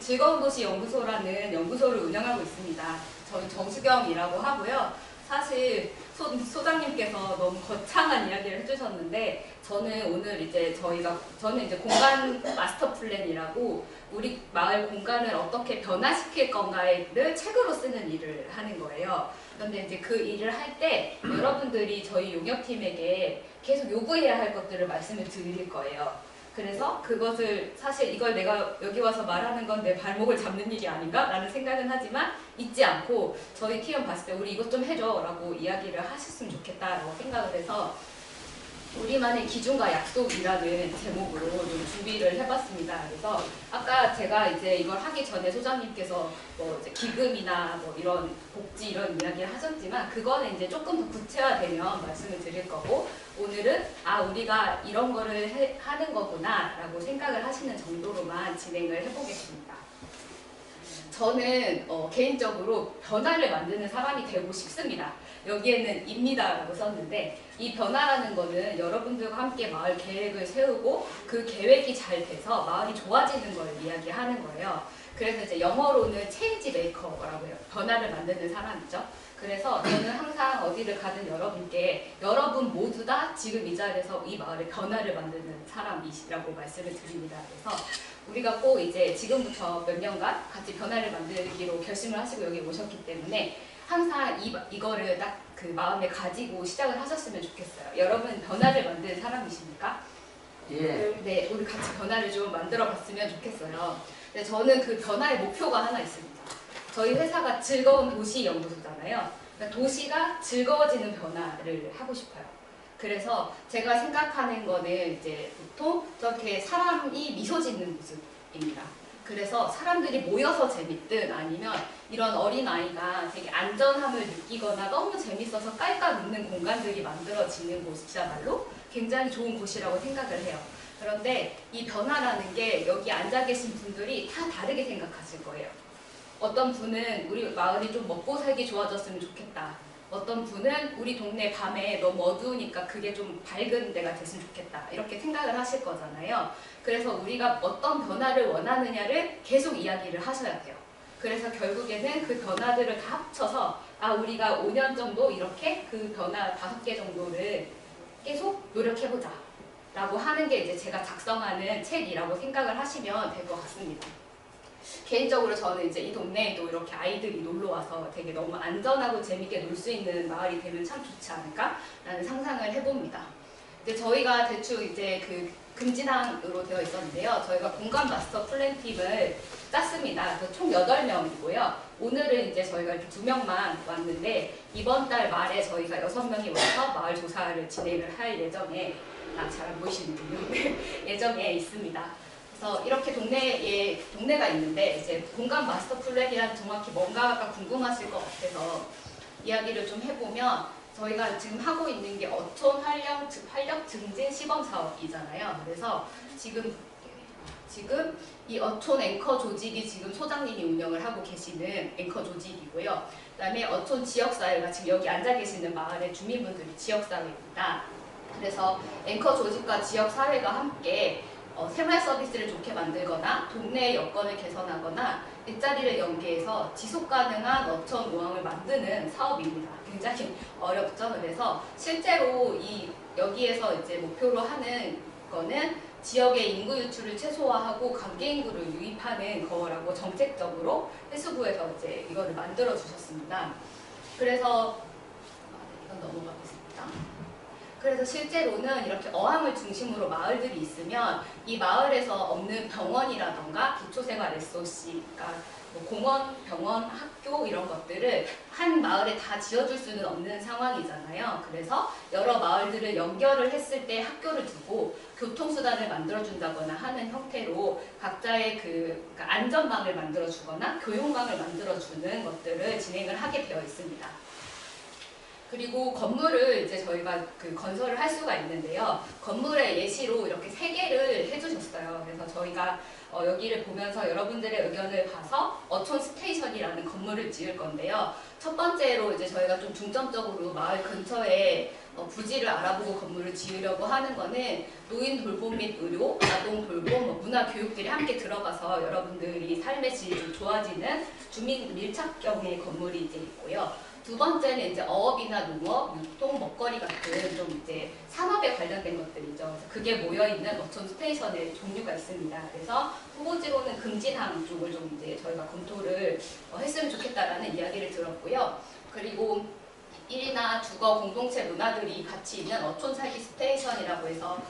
즐거운 도시 연구소라는 연구소를 운영하고 있습니다. 저는 정수경이라고 하고요. 사실 소장님께서 너무 거창한 이야기를 해주셨는데 저는 오늘 이제 저는 이제 공간 마스터 플랜이라고 우리 마을 공간을 어떻게 변화시킬 건가를 책으로 쓰는 일을 하는 거예요. 그런데 이제 그 일을 할 때 여러분들이 저희 용역팀에게 계속 요구해야 할 것들을 말씀을 드릴 거예요. 그래서 그것을 사실 이걸 내가 여기 와서 말하는 건 내 발목을 잡는 일이 아닌가? 라는 생각은 하지만 잊지 않고 저희 팀원 봤을 때 우리 이것 좀 해줘 라고 이야기를 하셨으면 좋겠다라고 생각을 해서 우리만의 기준과 약속이라는 제목으로 좀 준비를 해봤습니다. 그래서 아까 제가 이제 이걸 하기 전에 소장님께서 뭐 이제 기금이나 뭐 이런 복지 이런 이야기를 하셨지만 그거는 이제 조금 더 구체화되면 말씀을 드릴 거고 오늘은 우리가 이런 거를 하는 거구나 라고 생각을 하시는 정도로만 진행을 해보겠습니다. 저는 개인적으로 변화를 만드는 사람이 되고 싶습니다. 여기에는 입니다라고 썼는데 이 변화라는 거는 여러분들과 함께 마을 계획을 세우고 그 계획이 잘 돼서 마을이 좋아지는 걸 이야기하는 거예요. 그래서 이제 영어로는 체인지 메이커라고 해요. 변화를 만드는 사람이죠. 그래서 저는 항상 어디를 가든 여러분께 여러분 모두 다 지금 이 자리에서 이 마을의 변화를 만드는 사람이시라고 말씀을 드립니다. 그래서 우리가 꼭 이제 지금부터 몇 년간 같이 변화를 만들기로 결심을 하시고 여기 오셨기 때문에 항상 이거를 딱 그 마음에 가지고 시작을 하셨으면 좋겠어요. 여러분 변화를 만드는 사람이십니까? 예. 네, 우리 같이 변화를 좀 만들어 봤으면 좋겠어요. 근데 저는 그 변화의 목표가 하나 있습니다. 저희 회사가 즐거운 도시 연구소잖아요. 그러니까 도시가 즐거워지는 변화를 하고 싶어요. 그래서 제가 생각하는 거는 이제 보통 저렇게 사람이 미소 짓는 모습입니다. 그래서 사람들이 모여서 재밌든 아니면 이런 어린아이가 되게 안전함을 느끼거나 너무 재밌어서 깔깔 웃는 공간들이 만들어지는 곳이야말로 굉장히 좋은 곳이라고 생각을 해요. 그런데 이 변화라는 게 여기 앉아 계신 분들이 다 다르게 생각하실 거예요. 어떤 분은 우리 마을이 좀 먹고 살기 좋아졌으면 좋겠다. 어떤 분은 우리 동네 밤에 너무 어두우니까 그게 좀 밝은 데가 됐으면 좋겠다. 이렇게 생각을 하실 거잖아요. 그래서 우리가 어떤 변화를 원하느냐를 계속 이야기를 하셔야 돼요. 그래서 결국에는 그 변화들을 다 합쳐서 우리가 5년 정도 이렇게 그 변화 5개 정도를 계속 노력해보자 라고 하는 게 이제 제가 작성하는 책이라고 생각을 하시면 될 것 같습니다. 개인적으로 저는 이제 이 동네에도 이렇게 아이들이 놀러 와서 되게 너무 안전하고 재밌게 놀 수 있는 마을이 되면 참 좋지 않을까라는 상상을 해봅니다. 이제 저희가 대충 이제 그 금지당으로 되어 있었는데요. 저희가 공간 마스터 플랜 팀을 짰습니다. 그래서 총 8명이고요. 오늘은 이제 저희가 이렇게 2명만 왔는데 이번 달 말에 저희가 6명이 와서 마을 조사를 진행을 할 예정에 잘 안 보이시는군요. 예정에 있습니다. 그래서 이렇게 동네가 있는데 이제 공간 마스터 플랜이란 정확히 뭔가가 궁금하실 것 같아서 이야기를 좀 해보면 저희가 지금 하고 있는 게 어촌 활력 증진 시범 사업이잖아요. 그래서 지금 이 어촌 앵커 조직이 지금 소장님이 운영을 하고 계시는 앵커 조직이고요. 그다음에 어촌 지역사회가 지금 여기 앉아 계시는 마을의 주민분들이 지역사회입니다. 그래서 앵커 조직과 지역사회가 함께 생활 서비스를 좋게 만들거나 동네의 여건을 개선하거나 일자리를 연계해서 지속가능한 어촌 모항을 만드는 사업입니다. 굉장히 어렵죠. 그래서 실제로 여기에서 이제 목표로 하는 거는 지역의 인구 유출을 최소화하고 관계 인구를 유입하는 거라고 정책적으로 해수부에서 이제 이거를 만들어 주셨습니다. 그래서 이건 넘어가겠습니다. 그래서 실제로는 이렇게 어항을 중심으로 마을들이 있으면 이 마을에서 없는 병원이라던가 기초생활 SOC, 그러니까 뭐 공원, 병원, 학교 이런 것들을 한 마을에 다 지어줄 수는 없는 상황이잖아요. 그래서 여러 마을들을 연결을 했을 때 학교를 두고 교통수단을 만들어준다거나 하는 형태로 각자의 그러니까 안전망을 만들어주거나 교육망을 만들어주는 것들을 진행을 하게 되어 있습니다. 그리고 건물을 이제 저희가 건설을 할 수가 있는데요. 건물의 예시로 이렇게 3개를 해주셨어요. 그래서 저희가 여기를 보면서 여러분들의 의견을 봐서 어촌 스테이션이라는 건물을 지을 건데요. 첫 번째로 이제 저희가 좀 중점적으로 마을 근처에 부지를 알아보고 건물을 지으려고 하는 거는 노인 돌봄 및 의료, 아동 돌봄, 문화 교육들이 함께 들어가서 여러분들이 삶의 질이 좀 좋아지는 주민 밀착형의 건물이 이제 있고요. 두 번째는 이제 어업이나 농업, 유통, 먹거리 같은 좀 이제 산업에 관련된 것들이죠. 그래서 그게 모여있는 어촌 스테이션의 종류가 있습니다. 그래서 후보지로는 금진항 쪽을 좀 이제 저희가 검토를 했으면 좋겠다라는 이야기를 들었고요. 그리고 일이나 주거 공동체 문화들이 같이 있는 어촌 살기 스테이션이라고 해서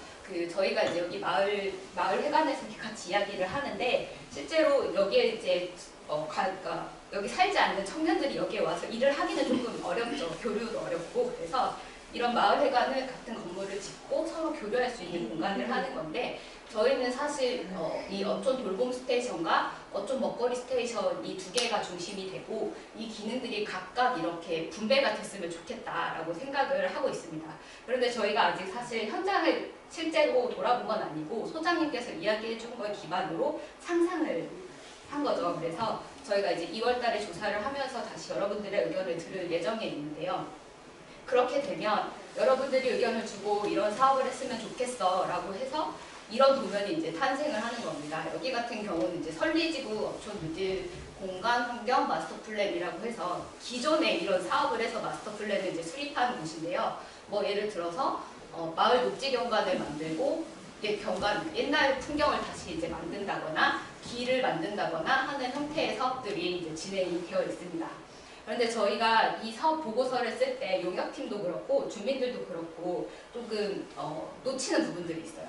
저희가 이제 여기 마을 회관에서 이렇게 같이 이야기를 하는데 실제로 여기에 이제 그러니까 여기 살지 않는 청년들이 여기에 와서 일을 하기는 조금 어렵죠. 교류도 어렵고 그래서 이런 마을 회관을 같은 건물을 짓고 서로 교류할 수 있는 공간을 하는 건데 저희는 사실 이 어촌 돌봄 스테이션과 어촌 먹거리 스테이션 이 두 개가 중심이 되고 이 기능들이 각각 이렇게 분배가 됐으면 좋겠다라고 생각을 하고 있습니다. 그런데 저희가 아직 사실 현장을 실제로 돌아본 건 아니고 소장님께서 이야기해 준 걸 기반으로 상상을 한 거죠. 그래서 저희가 이제 2월 달에 조사를 하면서 다시 여러분들의 의견을 들을 예정에 있는데요. 그렇게 되면 여러분들이 의견을 주고 이런 사업을 했으면 좋겠어 라고 해서 이런 도면이 이제 탄생을 하는 겁니다. 여기 같은 경우는 이제 설리지구 어촌 누질 공간 환경 마스터 플랜이라고 해서 기존에 이런 사업을 해서 마스터 플랜을 이제 수립한 곳인데요. 뭐 예를 들어서 마을 녹지 경관을 만들고 옛날 풍경을 다시 이제 만든다거나 길을 만든다거나 하는 형태의 사업들이 이제 진행이 되어 있습니다. 그런데 저희가 이 사업 보고서를 쓸 때 용역팀도 그렇고 주민들도 그렇고 조금 놓치는 부분들이 있어요.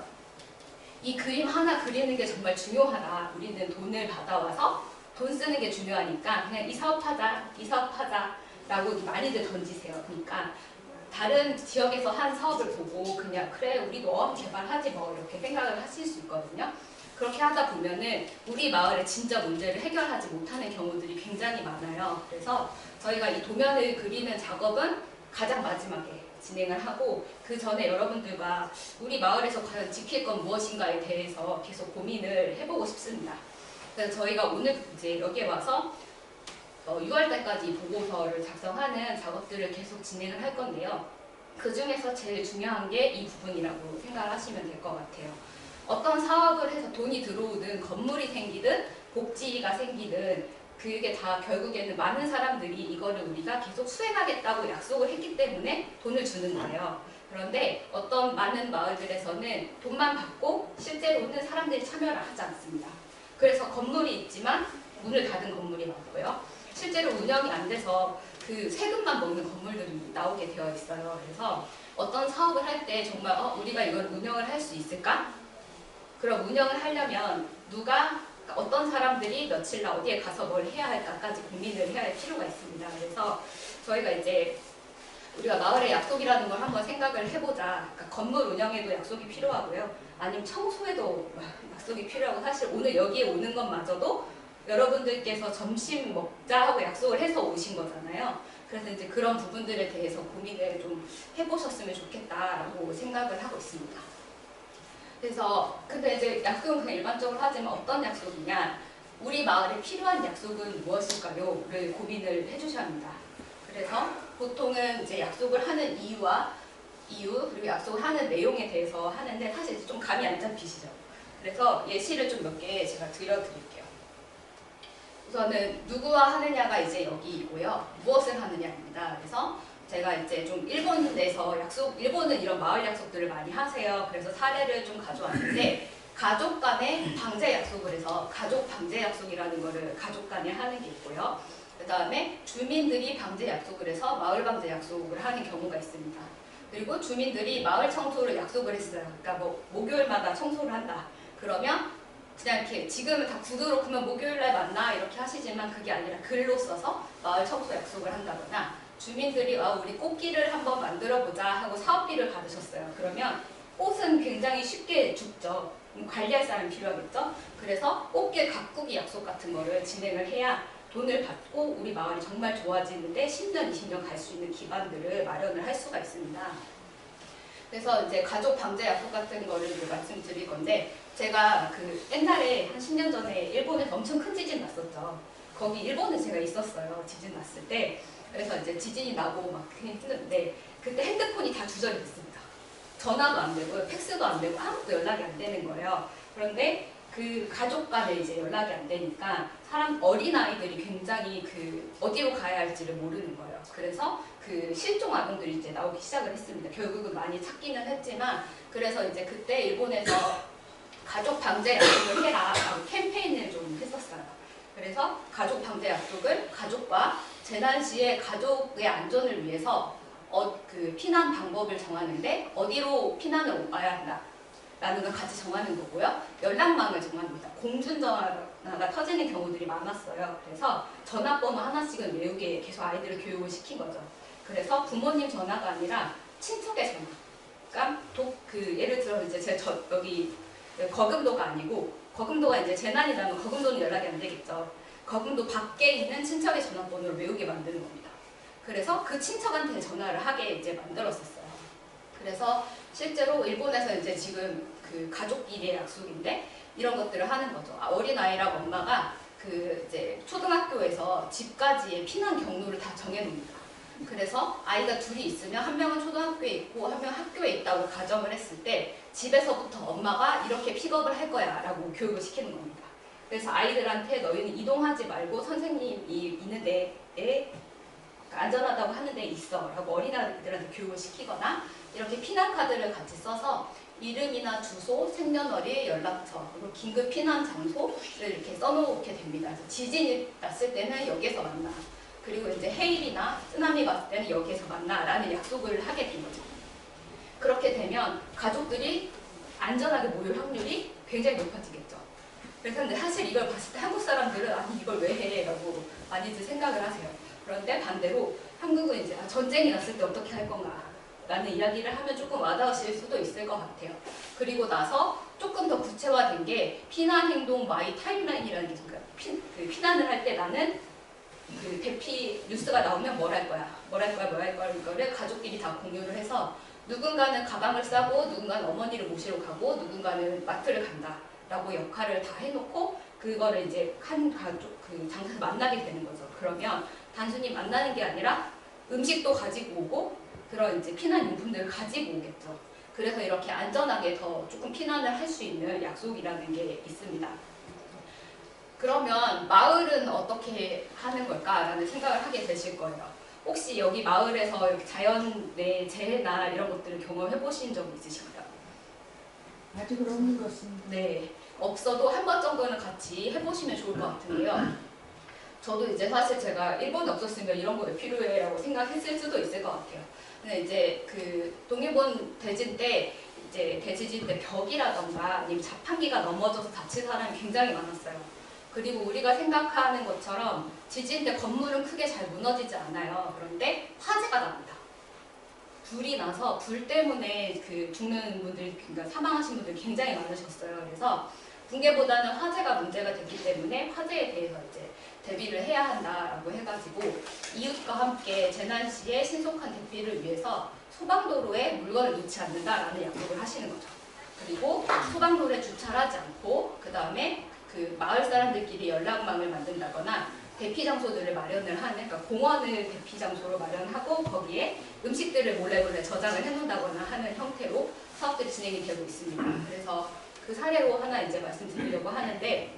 이 그림 하나 그리는 게 정말 중요하다. 우리는 돈을 받아와서 돈 쓰는 게 중요하니까 그냥 이 사업하자 라고 많이들 던지세요. 그러니까 다른 지역에서 한 사업을 보고 그냥 그래 우리도 어업 개발하지 뭐 이렇게 생각을 하실 수 있거든요. 그렇게 하다 보면은 우리 마을의 진짜 문제를 해결하지 못하는 경우들이 굉장히 많아요. 그래서 저희가 이 도면을 그리는 작업은 가장 마지막에 진행을 하고 그 전에 여러분들과 우리 마을에서 과연 지킬 건 무엇인가에 대해서 계속 고민을 해보고 싶습니다. 그래서 저희가 오늘 이제 여기에 와서 6월 달까지 보고서를 작성하는 작업들을 계속 진행을 할 건데요. 그 중에서 제일 중요한 게 이 부분이라고 생각을 하시면 될 것 같아요. 어떤 사업을 해서 돈이 들어오든 건물이 생기든 복지가 생기든 그게 다 결국에는 많은 사람들이 이거를 우리가 계속 수행하겠다고 약속을 했기 때문에 돈을 주는 거예요. 그런데 어떤 많은 마을들에서는 돈만 받고 실제로는 사람들이 참여를 하지 않습니다. 그래서 건물이 있지만 문을 닫은 건물이 많고요. 실제로 운영이 안 돼서 그 세금만 먹는 건물들이 나오게 되어 있어요. 그래서 어떤 사업을 할 때 정말 우리가 이걸 운영을 할 수 있을까? 그럼 운영을 하려면 어떤 사람들이 며칠날 어디에 가서 뭘 해야 할까까지 고민을 해야 할 필요가 있습니다. 그래서 저희가 이제 우리가 마을의 약속이라는 걸 한번 생각을 해보자. 그러니까 건물 운영에도 약속이 필요하고요. 아니면 청소에도 약속이 필요하고 사실 오늘 여기에 오는 것마저도 여러분들께서 점심 먹자 하고 약속을 해서 오신 거잖아요. 그래서 이제 그런 부분들에 대해서 고민을 좀 해보셨으면 좋겠다라고 생각을 하고 있습니다. 그래서 근데 이제 약속은 그냥 일반적으로 하지만 어떤 약속이냐, 우리 마을에 필요한 약속은 무엇일까요?를 고민을 해주셔야 합니다. 그래서 보통은 이제 약속을 하는 이유 그리고 약속을 하는 내용에 대해서 하는데 사실 좀 감이 안 잡히시죠. 그래서 예시를 좀 몇 개 제가 들려드릴게요. 우선은 누구와 하느냐가 이제 여기이고요. 무엇을 하느냐입니다. 그래서 제가 이제 좀 일본 내에서 일본은 이런 마을 약속들을 많이 하세요. 그래서 사례를 좀 가져왔는데 가족 간에 방제 약속을 해서 가족 방제 약속이라는 거를 가족 간에 하는 게 있고요. 그 다음에 주민들이 방제 약속을 해서 마을 방제 약속을 하는 경우가 있습니다. 그리고 주민들이 마을 청소를 약속을 했어요. 그러니까 뭐 목요일마다 청소를 한다. 그러면 그냥 이렇게 지금은 다 구두로 그러면 목요일날 만나 이렇게 하시지만 그게 아니라 글로 써서 마을 청소 약속을 한다거나 주민들이 우리 꽃길을 한번 만들어보자 하고 사업비를 받으셨어요. 그러면 꽃은 굉장히 쉽게 죽죠. 관리할 사람이 필요하겠죠. 그래서 꽃길 가꾸기 약속 같은 거를 진행을 해야 돈을 받고 우리 마을이 정말 좋아지는데 10년, 20년 갈 수 있는 기반들을 마련을 할 수가 있습니다. 그래서 이제 가족 방제 약속 같은 거를 말씀드릴 건데 제가 그 옛날에 한 10년 전에 일본에서 엄청 큰 지진 났었죠. 거기 일본에 제가 있었어요. 지진 났을 때. 그래서 이제 지진이 나고 막 했는데 그때 핸드폰이 다 두절이 됐습니다. 전화도 안 되고 팩스도 안 되고 아무것도 연락이 안 되는 거예요. 그런데 그 가족 간에 이제 연락이 안 되니까 어린 아이들이 굉장히 그 어디로 가야 할지를 모르는 거예요. 그래서 그 실종 아동들이 이제 나오기 시작을 했습니다. 결국은 많이 찾기는 했지만, 그래서 이제 그때 일본에서 가족 방제 약속을 해라 라고 캠페인을 좀 했었어요. 그래서 가족 방제 약속을 가족과 재난 시에 가족의 안전을 위해서 그 피난 방법을 정하는데 어디로 피난을 와야 한다 라는 걸 같이 정하는 거고요. 연락망을 정합니다. 공중전화가 터지는 경우들이 많았어요. 그래서 전화번호 하나씩은 외우게 계속 아이들을 교육을 시킨 거죠. 그래서 부모님 전화가 아니라 친척의 전화. 그러니까 예를 들어 이제 여기 거금도가 아니고, 거금도가 이제 재난이 나면 거금도는 연락이 안 되겠죠. 거금도 밖에 있는 친척의 전화번호를 외우게 만드는 겁니다. 그래서 그 친척한테 전화를 하게 이제 만들었었어요. 그래서 실제로 일본에서 이제 지금 그 가족끼리의 약속인데 이런 것들을 하는 거죠. 어린아이랑 엄마가 그 이제 초등학교에서 집까지의 피난 경로를 다 정해놓습니다. 그래서 아이가 둘이 있으면 한 명은 초등학교에 있고 한 명은 학교에 있다고 가정을 했을 때 집에서부터 엄마가 이렇게 픽업을 할 거야 라고 교육을 시키는 겁니다. 그래서 아이들한테 너희는 이동하지 말고 선생님이 있는 데에 안전하다고 하는 데 있어 라고 어린아이들한테 교육을 시키거나, 이렇게 피난카드를 같이 써서 이름이나 주소, 생년월일, 연락처, 그리고 긴급 피난 장소를 이렇게 써놓게 됩니다. 그래서 지진이 났을 때는 여기서 만나, 그리고 이제 해일이나 쓰나미가 왔을 때는 여기에서 만나라는 약속을 하게 된 거죠. 그렇게 되면 가족들이 안전하게 모일 확률이 굉장히 높아지겠죠. 그래서 근데 사실 이걸 봤을 때 한국 사람들은 아니 이걸 왜 해? 라고 많이들 생각을 하세요. 그런데 반대로 한국은 이제 전쟁이 났을 때 어떻게 할 건가 라는 이야기를 하면 조금 와닿으실 수도 있을 것 같아요. 그리고 나서 조금 더 구체화된 게 피난 행동 마이 타임라인이라는 게 있습니다. 피난을 할 때 나는 그 대피 뉴스가 나오면 뭘 할 거야 이거를 가족끼리 다 공유를 해서 누군가는 가방을 싸고 누군가는 어머니를 모시러 가고 누군가는 마트를 간다 라고 역할을 다 해놓고 그거를 이제 한 가족 그 장소에서 만나게 되는 거죠. 그러면 단순히 만나는 게 아니라 음식도 가지고 오고 그런 이제 피난 용품들을 가지고 오겠죠. 그래서 이렇게 안전하게 더 조금 피난을 할 수 있는 약속이라는 게 있습니다. 그러면 마을은 어떻게 하는 걸까라는 생각을 하게 되실 거예요. 혹시 여기 마을에서 이렇게 자연의 재해나 이런 것들을 경험해 보신 적 있으신가요? 아직은 없는 것 같습니다. 네, 없어도 한 번 정도는 같이 해보시면 좋을 것 같은데요. 저도 이제 사실 제가 일본에 없었으면 이런 거 왜 필요해? 라고 생각했을 수도 있을 것 같아요. 근데 이제 그 동일본 대지진 때 벽이라던가 아니면 자판기가 넘어져서 다친 사람이 굉장히 많았어요. 그리고 우리가 생각하는 것처럼 지진 때 건물은 크게 잘 무너지지 않아요. 그런데 화재가 납니다. 불이 나서 불 때문에 그 죽는 분들, 그러니까 사망하신 분들 굉장히 많으셨어요. 그래서 붕괴보다는 화재가 문제가 됐기 때문에 화재에 대해서 이제 대비를 해야 한다라고 해가지고 이웃과 함께 재난 시에 신속한 대피를 위해서 소방도로에 물건을 놓지 않는다라는 약속을 하시는 거죠. 그리고 소방도로에 주차를 하지 않고 그 다음에 그 마을 사람들끼리 연락망을 만든다거나 대피 장소들을 마련을 하는, 그러니까 공원을 대피 장소로 마련하고 거기에 음식들을 몰래 저장을 해놓는다거나 하는 형태로 사업들이 진행이 되고 있습니다. 그래서 그 사례로 하나 이제 말씀드리려고 하는데,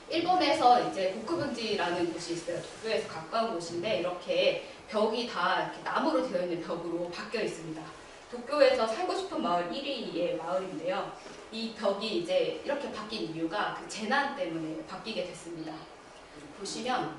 일본에서 이제 고쿠분지라는 곳이 있어요. 도쿄에서 가까운 곳인데 이렇게 벽이 다 이렇게 나무로 되어 있는 벽으로 바뀌어 있습니다. 도쿄에서 살고 싶은 마을 1위의 마을인데요. 이 벽이 이제 이렇게 바뀐 이유가 그 재난 때문에 바뀌게 됐습니다. 보시면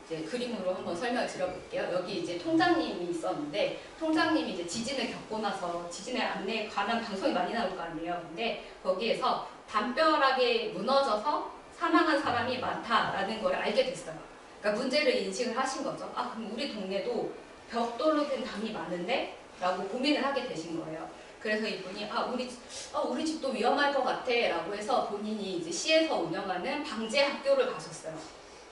이제 그림으로 한번 설명을 드려볼게요. 여기 이제 통장님이 있었는데 통장님이 이제 지진을 겪고 나서 지진의 안내에 관한 방송이 많이 나올 거 아니에요. 근데 거기에서 담벼락에 무너져서 사망한 사람이 많다라는 걸 알게 됐어요. 그러니까 문제를 인식을 하신 거죠. 아, 그럼 우리 동네도 벽돌로 된 담이 많은데? 라고 고민을 하게 되신 거예요. 그래서 이분이 우리 집도 위험할 것 같아 라고 해서 본인이 이제 시에서 운영하는 방제 학교를 가셨어요.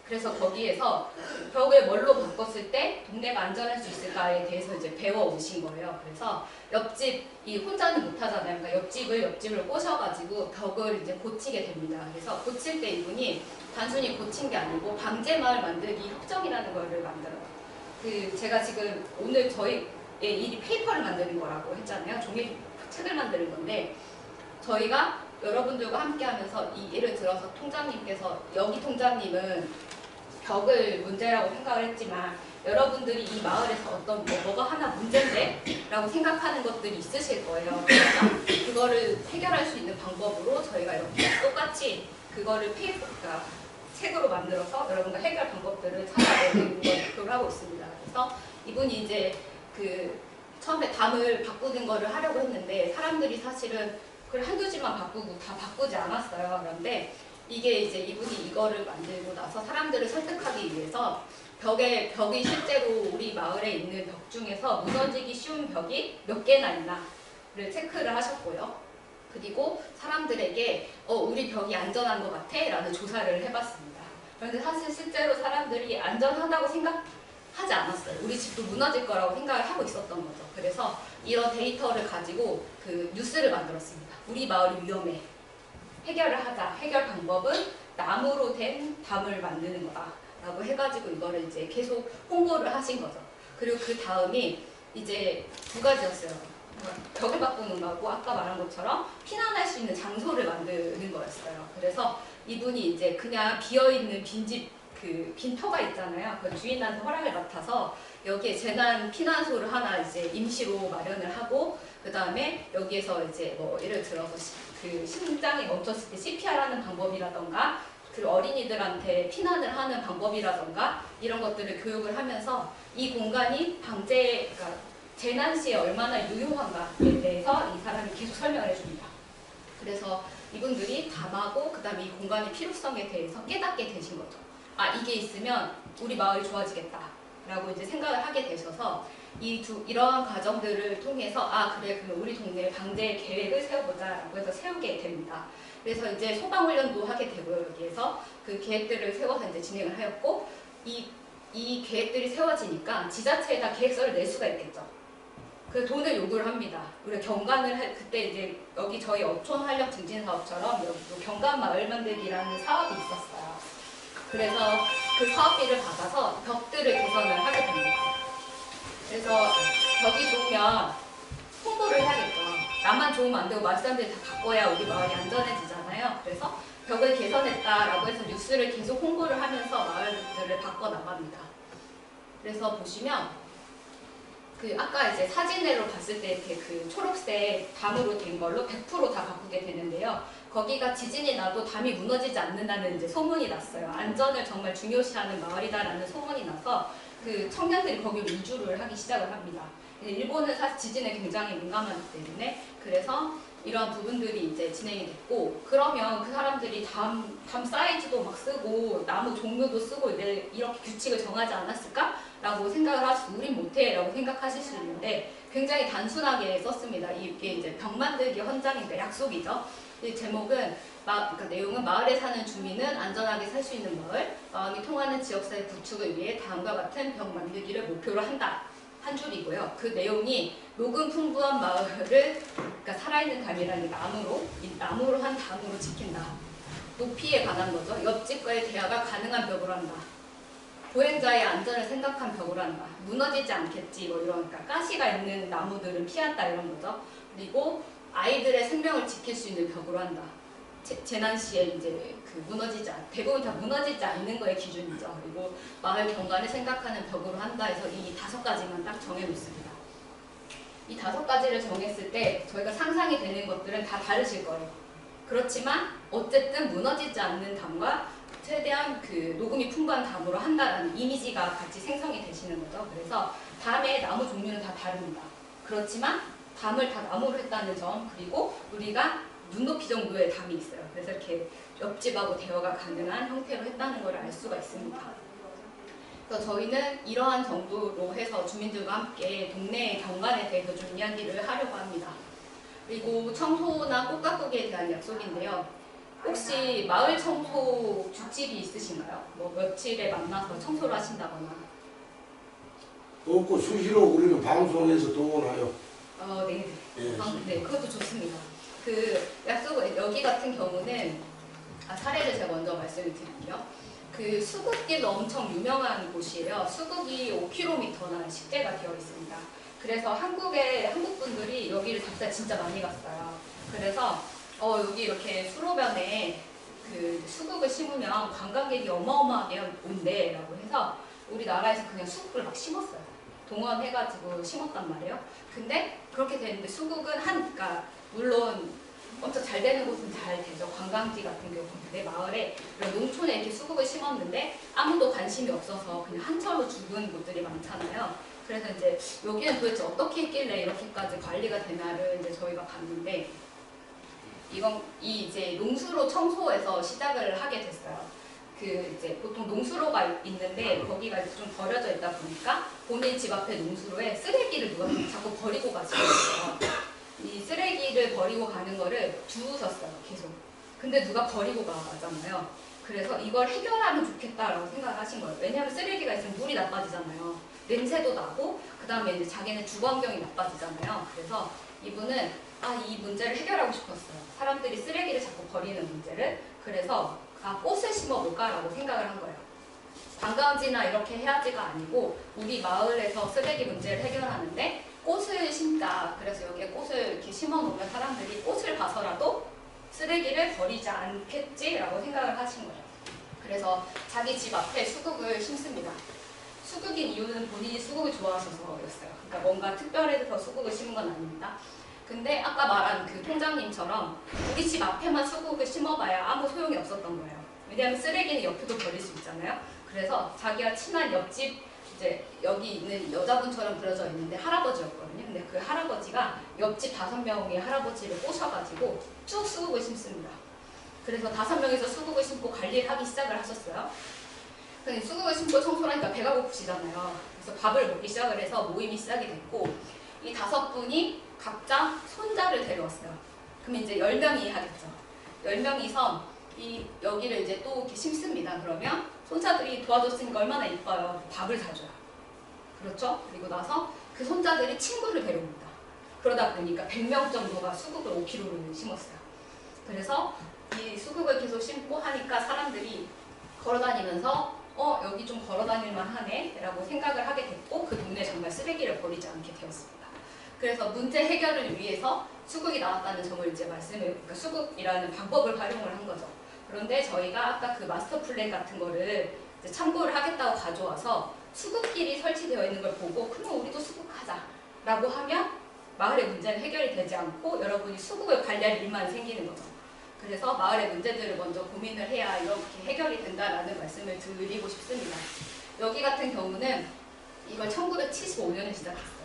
그래서 거기에서 벽을 뭘로 바꿨을 때 동네가 안전할 수 있을까에 대해서 이제 배워 오신 거예요. 그래서 옆집이 혼자는 못 하잖아요. 그러니까 옆집을 꼬셔가지고 벽을 이제 고치게 됩니다. 그래서 고칠 때 이분이 단순히 고친 게 아니고 방제 마을 만들기 협정이라는 거를 만들어요. 제가 지금 오늘 저희 일이 페이퍼를 만드는 거라고 했잖아요. 종이 책을 만드는 건데 저희가 여러분들과 함께 하면서 이 예를 들어서 통장님께서 여기 통장님은 벽을 문제라고 생각을 했지만 여러분들이 이 마을에서 어떤 뭐가 하나 문제인데? 라고 생각하는 것들이 있으실 거예요. 그러니까 그거를 해결할 수 있는 방법으로 저희가 이렇게 똑같이 그거를 그러니까 책으로 만들어서 여러분과 해결 방법들을 찾아내는 걸 목표로 하고 있습니다. 그래서 이분이 이제 그 처음에 담을 바꾸는 거를 하려고 했는데 사람들이 사실은 그걸 한두 집만 바꾸고 다 바꾸지 않았어요. 그런데 이게 이제 이분이 이거를 만들고 나서 사람들을 설득하기 위해서 벽이 실제로 우리 마을에 있는 벽 중에서 무너지기 쉬운 벽이 몇 개나 있나를 체크를 하셨고요. 그리고 사람들에게 우리 벽이 안전한 것 같아? 라는 조사를 해봤습니다. 그런데 사실 실제로 사람들이 안전하다고 생각하지 않았어요. 우리 집도 무너질 거라고 생각을 하고 있었던 거죠. 그래서 이런 데이터를 가지고 그 뉴스를 만들었습니다. 우리 마을이 위험해. 해결을 하자. 해결 방법은 나무로 된 담을 만드는 거다. 라고 해가지고 이거를 이제 계속 홍보를 하신 거죠. 그리고 그 다음이 이제 두 가지였어요. 벽을 바꾸는 거고 아까 말한 것처럼 피난할 수 있는 장소를 만드는 거였어요. 그래서 이분이 이제 그냥 비어있는 빈집 그 빈터가 있잖아요. 그 주인한테 허락을 맡아서 여기에 재난 피난소를 하나 이제 임시로 마련을 하고 그 다음에 여기에서 이제 뭐 예를 들어서 그 심장이 멈췄을 때 CPR 하는 방법이라던가 그 어린이들한테 피난을 하는 방법이라던가 이런 것들을 교육을 하면서 이 공간이 그러니까 재난 시에 얼마나 유효한가에 대해서 이 사람이 계속 설명을 해줍니다. 그래서 이분들이 담하고 그 다음에 이 공간의 필요성에 대해서 깨닫게 되신 거죠. 아, 이게 있으면 우리 마을이 좋아지겠다 라고 이제 생각을 하게 되셔서 이러한 과정들을 통해서 아 그래 그럼 우리 동네 방제 계획을 세워보자 라고 해서 세우게 됩니다. 그래서 이제 소방훈련도 하게 되고요. 여기에서 그 계획들을 세워서 이제 진행을 하였고 이 계획들이 세워지니까 지자체에다 계획서를 낼 수가 있겠죠. 그 돈을 요구를 합니다. 우리가 경관을 그때 이제 여기 저희 어촌 활력 증진 사업처럼 여기 경관 마을 만들기라는 사업이 있었어요. 그래서 그 사업비를 받아서 벽들을 개선을 하게 됩니다. 그래서 벽이 좋으면 홍보를 해야겠죠. 나만 좋으면 안 되고 마을 사람들이 다 바꿔야 우리 마을이 안전해지잖아요. 그래서 벽을 개선했다라고 해서 뉴스를 계속 홍보를 하면서 마을들을 바꿔 나갑니다. 그래서 보시면 그 아까 이제 사진으로 봤을 때 이렇게 그 초록색 담으로 된 걸로 100% 다 바꾸게 되는데요. 거기가 지진이 나도 담이 무너지지 않는다는 이제 소문이 났어요. 안전을 정말 중요시하는 마을이다라는 소문이 나서 그 청년들이 거기로 이주를 하기 시작을 합니다. 일본은 사실 지진에 굉장히 민감하기 때문에 그래서 이러한 부분들이 이제 진행이 됐고 그러면 그 사람들이 담 사이즈도 막 쓰고 나무 종류도 쓰고 이렇게 규칙을 정하지 않았을까? 라고 생각을 하시고 우린 못해 라고 생각하실 수 있는데 굉장히 단순하게 썼습니다. 이게 이제 벽 만들기 헌장이니까 약속이죠. 이 제목은 그러니까 내용은 마을에 사는 주민은 안전하게 살 수 있는 마을, 마음이 통하는 지역사회 구축을 위해 다음과 같은 벽 만들기를 목표로 한다. 한 줄이고요. 그 내용이 녹음 풍부한 마을을 그러니까 살아있는 담이라는 나무로 한 담으로 지킨다. 높이에 관한 거죠. 옆집과의 대화가 가능한 벽으로 한다. 보행자의 안전을 생각한 벽으로 한다. 무너지지 않겠지 뭐 이런 그러니까 가시가 있는 나무들은 피한다 이런 거죠. 그리고 아이들의 생명을 지킬 수 있는 벽으로 한다. 재난 시에 이제 대부분 다 무너지지 않는 거의 기준이죠. 그리고 마을 경관을 생각하는 벽으로 한다 해서 이 5가지만 딱 정해놓습니다. 이 5가지를 정했을 때 저희가 상상이 되는 것들은 다 다르실 거예요. 그렇지만 어쨌든 무너지지 않는 담과 최대한 그 녹음이 풍부한 담으로 한다라는 이미지가 같이 생성이 되시는 거죠. 그래서 담의 나무 종류는 다 다릅니다. 그렇지만 담을 다 나무로 했다는 점 그리고 우리가 눈높이 정도의 담이 있어요. 그래서 이렇게 옆집하고 대화가 가능한 형태로 했다는 걸 알 수가 있습니다. 그래서 저희는 이러한 정도로 해서 주민들과 함께 동네 경관에 대해서 좀 이야기를 하려고 합니다. 그리고 청소나 꽃 가꾸기에 대한 약속인데요. 혹시 마을 청소 규칙이 있으신가요? 뭐 며칠에 만나서 청소를 하신다거나. 없고 수시로 우리는 방송에서 동원하여. 네. 예. 네, 그것도 좋습니다. 그 여기 같은 경우는 사례를 제가 먼저 말씀을 드릴게요. 그 수국길로 엄청 유명한 곳이에요. 수국이 5km나 식재가 되어 있습니다. 그래서 한국 분들이 여기를 닭살 진짜 많이 갔어요. 그래서 여기 이렇게 수로변에 그 수국을 심으면 관광객이 어마어마하게 온대라고 해서 우리나라에서 그냥 수국을 막 심었어요. 동원해가지고 심었단 말이에요. 근데 그렇게 되는데 수국은 그러니까 물론 엄청 잘 되는 곳은 잘 되죠. 관광지 같은 경우는 내 마을에 이런 농촌에 이렇게 수국을 심었는데 아무도 관심이 없어서 그냥 한철로 죽은 곳들이 많잖아요. 그래서 이제 여기는 도대체 어떻게 했길래 이렇게까지 관리가 되나를 이제 저희가 봤는데 이제 농수로 청소에서 시작을 하게 됐어요. 그 이제 보통 농수로가 있는데 거기가 이제 좀 버려져 있다 보니까 본인 집 앞에 농수로에 쓰레기를 누가 자꾸 버리고 가시고 있어요. 이 쓰레기를 버리고 가는 거를 두셨어요, 계속. 근데 누가 버리고 가잖아요. 그래서 이걸 해결하면 좋겠다라고 생각을 하신 거예요. 왜냐하면 쓰레기가 있으면 물이 나빠지잖아요. 냄새도 나고 그 다음에 이제 자기네 주거 환경이 나빠지잖아요. 그래서 이분은 이 문제를 해결하고 싶었어요. 사람들이 쓰레기를 자꾸 버리는 문제를. 그래서 꽃을 심어볼까라고 생각을 한 거예요. 관광지나 이렇게 해야지가 아니고 우리 마을에서 쓰레기 문제를 해결하는데 꽃을 심자. 그래서 여기에 꽃을 이렇게 심어놓으면 사람들이 꽃을 봐서라도 쓰레기를 버리지 않겠지라고 생각을 하신 거예요. 그래서 자기 집 앞에 수국을 심습니다. 수국인 이유는 본인이 수국을 좋아하셔서였어요. 그러니까 뭔가 특별해서 수국을 심은 건 아닙니다. 근데 아까 말한 그 통장님처럼 우리 집 앞에만 수국을 심어봐야 아무 소용이 없었던 거예요. 왜냐하면 쓰레기는 옆에도 버릴 수 있잖아요. 그래서 자기가 친한 옆집 이제 여기 있는 여자분처럼 그려져 있는데 할아버지였거든요. 근데 그 할아버지가 옆집 5명의 할아버지를 꼬셔가지고 쭉 수국을 심습니다. 그래서 5명이서 수국을 심고 관리를 하기 시작을 하셨어요. 근데 수국을 심고 청소를 하니까 배가 고프시잖아요. 그래서 밥을 먹기 시작을 해서 모임이 시작이 됐고 이 5분이 각자 손자를 데려왔어요. 그럼 이제 10명이 하겠죠. 10명이서 여기를 이제 또 이렇게 심습니다. 그러면 손자들이 도와줬으니까 얼마나 이뻐요. 밥을 사줘요. 그렇죠? 그리고 나서 그 손자들이 친구를 데려옵니다. 그러다 보니까 100명 정도가 수국을 5kg를 심었어요. 그래서 이 수국을 계속 심고 하니까 사람들이 걸어다니면서 여기 좀 걸어다닐만 하네 라고 생각을 하게 됐고 그 동네에 정말 쓰레기를 버리지 않게 되었습니다. 그래서 문제 해결을 위해서 수국이 나왔다는 점을 이제 그러니까 수국이라는 방법을 활용을 한 거죠. 그런데 저희가 아까 그 마스터 플랜 같은 거를 이제 참고를 하겠다고 가져와서 수국길이 설치되어 있는 걸 보고 그럼 우리도 수국하자 라고 하면 마을의 문제는 해결이 되지 않고 여러분이 수국을 관리할 일만 생기는 거죠. 그래서 마을의 문제들을 먼저 고민을 해야 이렇게 해결이 된다라는 말씀을 드리고 싶습니다. 여기 같은 경우는 이걸 1975년에 시작했어요.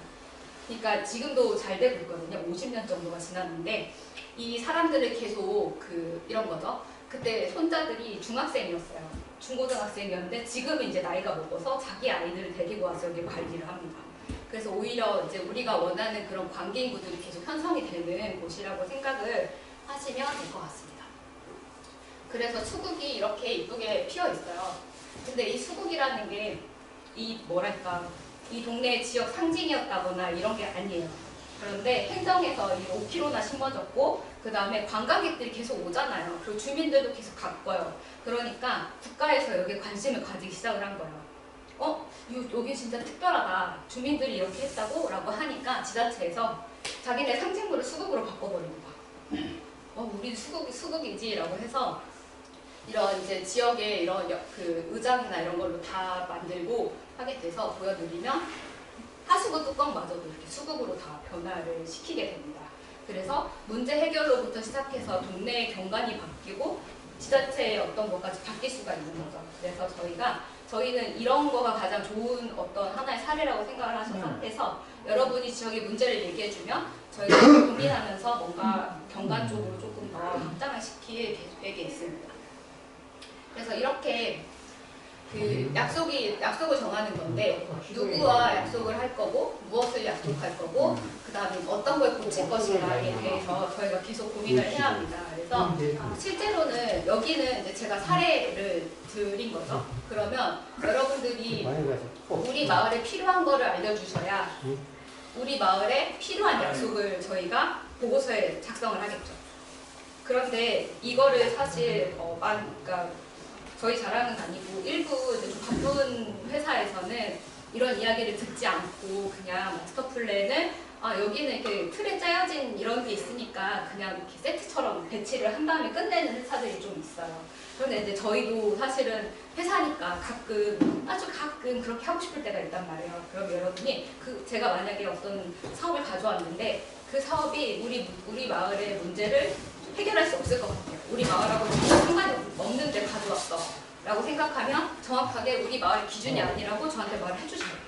그러니까 지금도 잘 되고 있거든요. 50년 정도가 지났는데 이 사람들을 계속 이런 거죠. 그때 손자들이 중학생이었어요. 중고등학생이었는데 지금은 이제 나이가 먹어서 자기 아이들을 데리고 와서 여기 관리를 합니다. 그래서 오히려 이제 우리가 원하는 그런 관계 인구들이 계속 형성이 되는 곳이라고 생각을 하시면 될 것 같습니다. 그래서 수국이 이렇게 이쁘게 피어 있어요. 근데 이 수국이라는 게 이 동네의 지역 상징이었다거나 이런 게 아니에요. 그런데 행정에서 5kg나 심어졌고 그 다음에 관광객들이 계속 오잖아요. 그리고 주민들도 계속 가꿔요. 그러니까 국가에서 여기에 관심을 가지기 시작을 한 거예요. 여기 진짜 특별하다. 주민들이 이렇게 했다고? 라고 하니까 지자체에서 자기네 상징물을 수국으로 바꿔버린 거야. 우리 수국이지 라고 해서 이런 이제 지역의 이런 의장이나 이런 걸로 다 만들고 하게 돼서 보여드리면 하수구 뚜껑마저도 이렇게 수국으로 다 변화를 시키게 됩니다. 그래서 문제 해결로부터 시작해서 동네의 경관이 바뀌고 지자체의 어떤 것까지 바뀔 수가 있는 거죠. 그래서 저희는 이런 거가 가장 좋은 어떤 하나의 사례라고 생각을 해서 여러분이 지역의 문제를 얘기해주면 저희가 고민하면서 뭔가 경관 쪽으로 조금 더 확장을 시킬 계획에 있습니다. 그래서 이렇게 약속을 정하는 건데 누구와 약속을 할 거고 무엇을 약속할 거고 그 다음에 어떤 걸 고칠 것인가에 대해서 저희가 계속 고민을 해야 합니다. 그래서 실제로는 여기는 이제 제가 사례를 드린 거죠. 그러면 여러분들이 우리 마을에 필요한 거를 알려주셔야 우리 마을에 필요한 약속을 저희가 보고서에 작성을 하겠죠. 그런데 이거를 사실 그러니까 저희 자랑은 아니고 일부 좀 바쁜 회사에서는 이런 이야기를 듣지 않고 그냥 마스터 플랜을 여기는 이렇게 틀에 짜여진 이런 게 있으니까 그냥 이렇게 세트처럼 배치를 한 다음에 끝내는 회사들이 좀 있어요. 그런데 이제 저희도 사실은 회사니까 가끔 아주 가끔 그렇게 하고 싶을 때가 있단 말이에요. 그럼 여러분이 제가 만약에 어떤 사업을 가져왔는데 그 사업이 우리 마을의 문제를 해결할 수 없을 것 같아요. 우리 마을하고 상관이 없는데 가져왔어 라고 생각하면 정확하게 우리 마을의 기준이 아니라고 저한테 말을 해주셔요.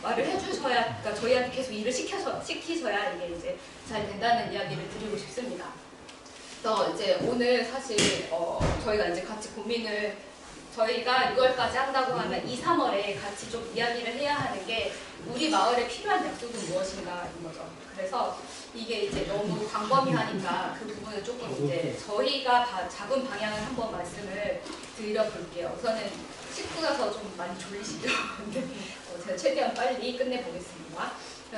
말을 해주셔야, 그러니까 저희한테 계속 일을 시키셔야 이게 이제 잘 된다는 이야기를 드리고 싶습니다. 그래서 이제 오늘 사실 저희가 이제 같이 고민을 저희가 6월까지 한다고 하면 2, 3월에 같이 좀 이야기를 해야 하는 게 우리 마을에 필요한 약속은 무엇인가인 거죠. 그래서 이게 이제 너무 광범위하니까 그 부분을 조금 이제 저희가 잡은 방향을 한번 말씀을 드려볼게요. 우선은 식구여서 좀 많이 졸리시죠? 근데 제가 최대한 빨리 끝내보겠습니다.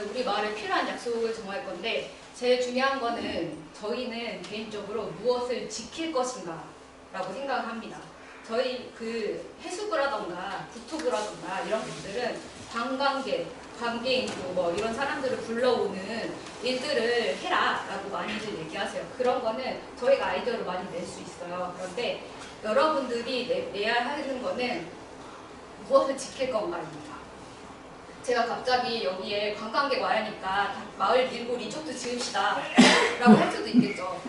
우리 마을에 필요한 약속을 정할 건데 제일 중요한 거는 저희는 개인적으로 무엇을 지킬 것인가 라고 생각을 합니다. 저희 그 해수부라던가 국토부라던가 이런 것들은 관광객, 관계인도 뭐 이런 사람들을 불러오는 일들을 해라 라고 많이들 얘기하세요. 그런 거는 저희가 아이디어를 많이 낼 수 있어요. 그런데 여러분들이 내야 하는 거는 무엇을 지킬 건가입니다. 제가 갑자기 여기에 관광객 와야니까 마을 밀고 리조트 지읍시다 라고 할 수도 있겠죠.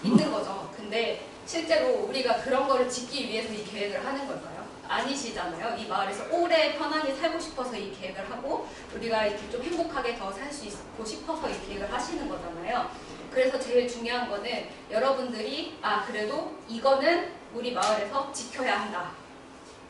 있는 거죠. 근데 실제로 우리가 그런 거를 짓기 위해서 이 계획을 하는 걸까요? 아니시잖아요. 이 마을에서 오래 편안히 살고 싶어서 이 계획을 하고 우리가 이렇게 좀 행복하게 더 살 수 있고 싶어서 이 계획을 하시는 거잖아요. 그래서 제일 중요한 거는 여러분들이 그래도 이거는 우리 마을에서 지켜야 한다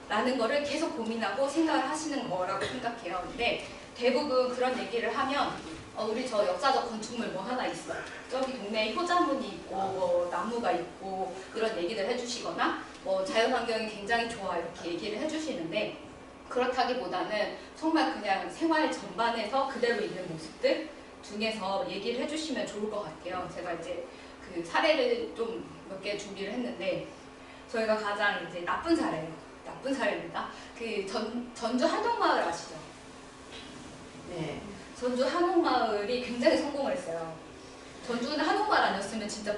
라는 거를 계속 고민하고 생각을 하시는 거라고 생각해요. 근데 대부분 그런 얘기를 하면 우리 저 역사적 건축물 뭐 하나 있어. 저기 동네에 효자문이 있고 뭐 나무가 있고 이런 얘기를 해주시거나 뭐 자연환경이 굉장히 좋아 이렇게 얘기를 해주시는데 그렇다기보다는 정말 그냥 생활 전반에서 그대로 있는 모습들 중에서 얘기를 해주시면 좋을 것 같아요. 제가 이제 그 사례를 좀 몇 개 준비를 했는데 저희가 가장 이제 나쁜 사례입니다. 그 전주 한옥마을 아시죠? 네. 전주 한옥마을이 굉장히 성공을 했어요. 전주는 한옥마을 아니었으면 진짜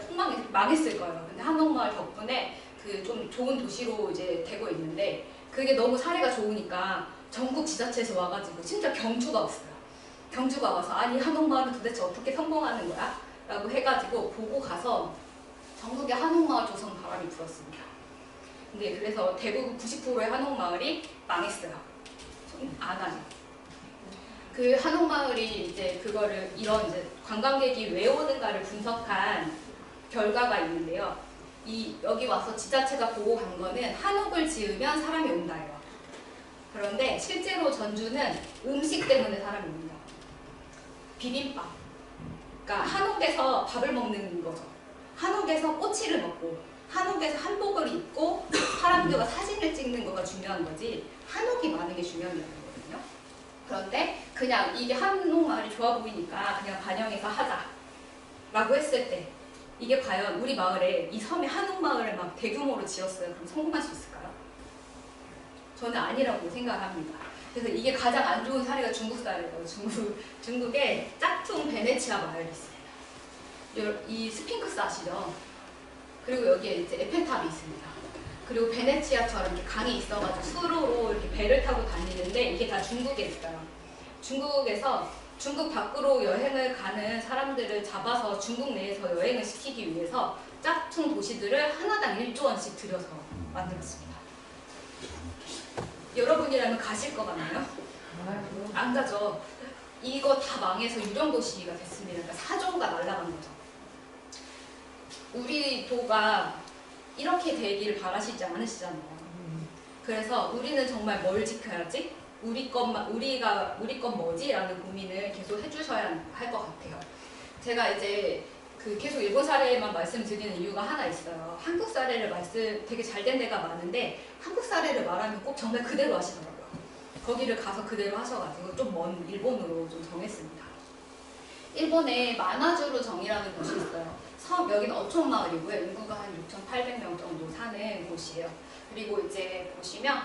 망했을 거예요. 근데 한옥마을 덕분에 그 좀 좋은 도시로 이제 되고 있는데 그게 너무 사례가 좋으니까 전국 지자체에서 와가지고 진짜 경주가 왔어요. 경주가 와서 아니 한옥마을은 도대체 어떻게 성공하는 거야? 라고 해가지고 보고 가서 전국의 한옥마을 조성 바람이 불었습니다. 근데 그래서 대부분 90%의 한옥마을이 망했어요. 안 하죠. 그 한옥마을이 이제 그거를 이런 이제 관광객이 왜 오는가를 분석한 결과가 있는데요. 여기 와서 지자체가 보고 간 거는 한옥을 지으면 사람이 온다예요. 그런데 실제로 전주는 음식 때문에 사람이 옵니다. 비빔밥. 그러니까 한옥에서 밥을 먹는 거죠. 한옥에서 꼬치를 먹고 한옥에서 한복을 입고 사람들과 사진을 찍는 거가 중요한 거지 한옥이 많은 게 중요한 게 아니거든요. 그런데 그냥 이게 한옥마을이 좋아 보이니까 그냥 반영해서 하자 라고 했을 때 이게 과연 우리 마을에 이 섬에 한옥마을을 막 대규모로 지었어요. 그럼 성공할 수 있을까요? 저는 아니라고 생각합니다. 그래서 이게 가장 안 좋은 사례가 중국 사례예요. 중국에 짝퉁 베네치아 마을이 있습니다. 이 스핑크스 아시죠? 그리고 여기에 이제 에펠탑이 있습니다. 그리고 베네치아처럼 이렇게 강이 있어가지고 수로로 이렇게 배를 타고 다니는데 이게 다 중국에 있어요. 중국에서 중국 밖으로 여행을 가는 사람들을 잡아서 중국 내에서 여행을 시키기 위해서 짝퉁 도시들을 하나당 1조 원씩 들여서 만들었습니다. 여러분이라면 가실 거 같나요? 안 가죠. 이거 다 망해서 유령도시가 됐습니다. 그러니까 4조가 날아간 거죠. 우리 도가 이렇게 되기를 바라시지 않으시잖아요. 그래서 우리는 정말 뭘 지켜야지? 우리 건 뭐지? 라는 고민을 계속 해주셔야 할 것 같아요. 제가 이제 계속 일본 사례만 말씀드리는 이유가 하나 있어요. 한국 사례를 되게 잘 된 데가 많은데 한국 사례를 말하면 꼭 정말 그대로 하시더라고요. 거기를 가서 그대로 하셔가지고 좀 먼 일본으로 좀 정했습니다. 일본에 마나주루 정이라는 곳이 있어요. 여기는 어촌마을이고요. 인구가 한 6,800명 정도 사는 곳이에요. 그리고 이제 보시면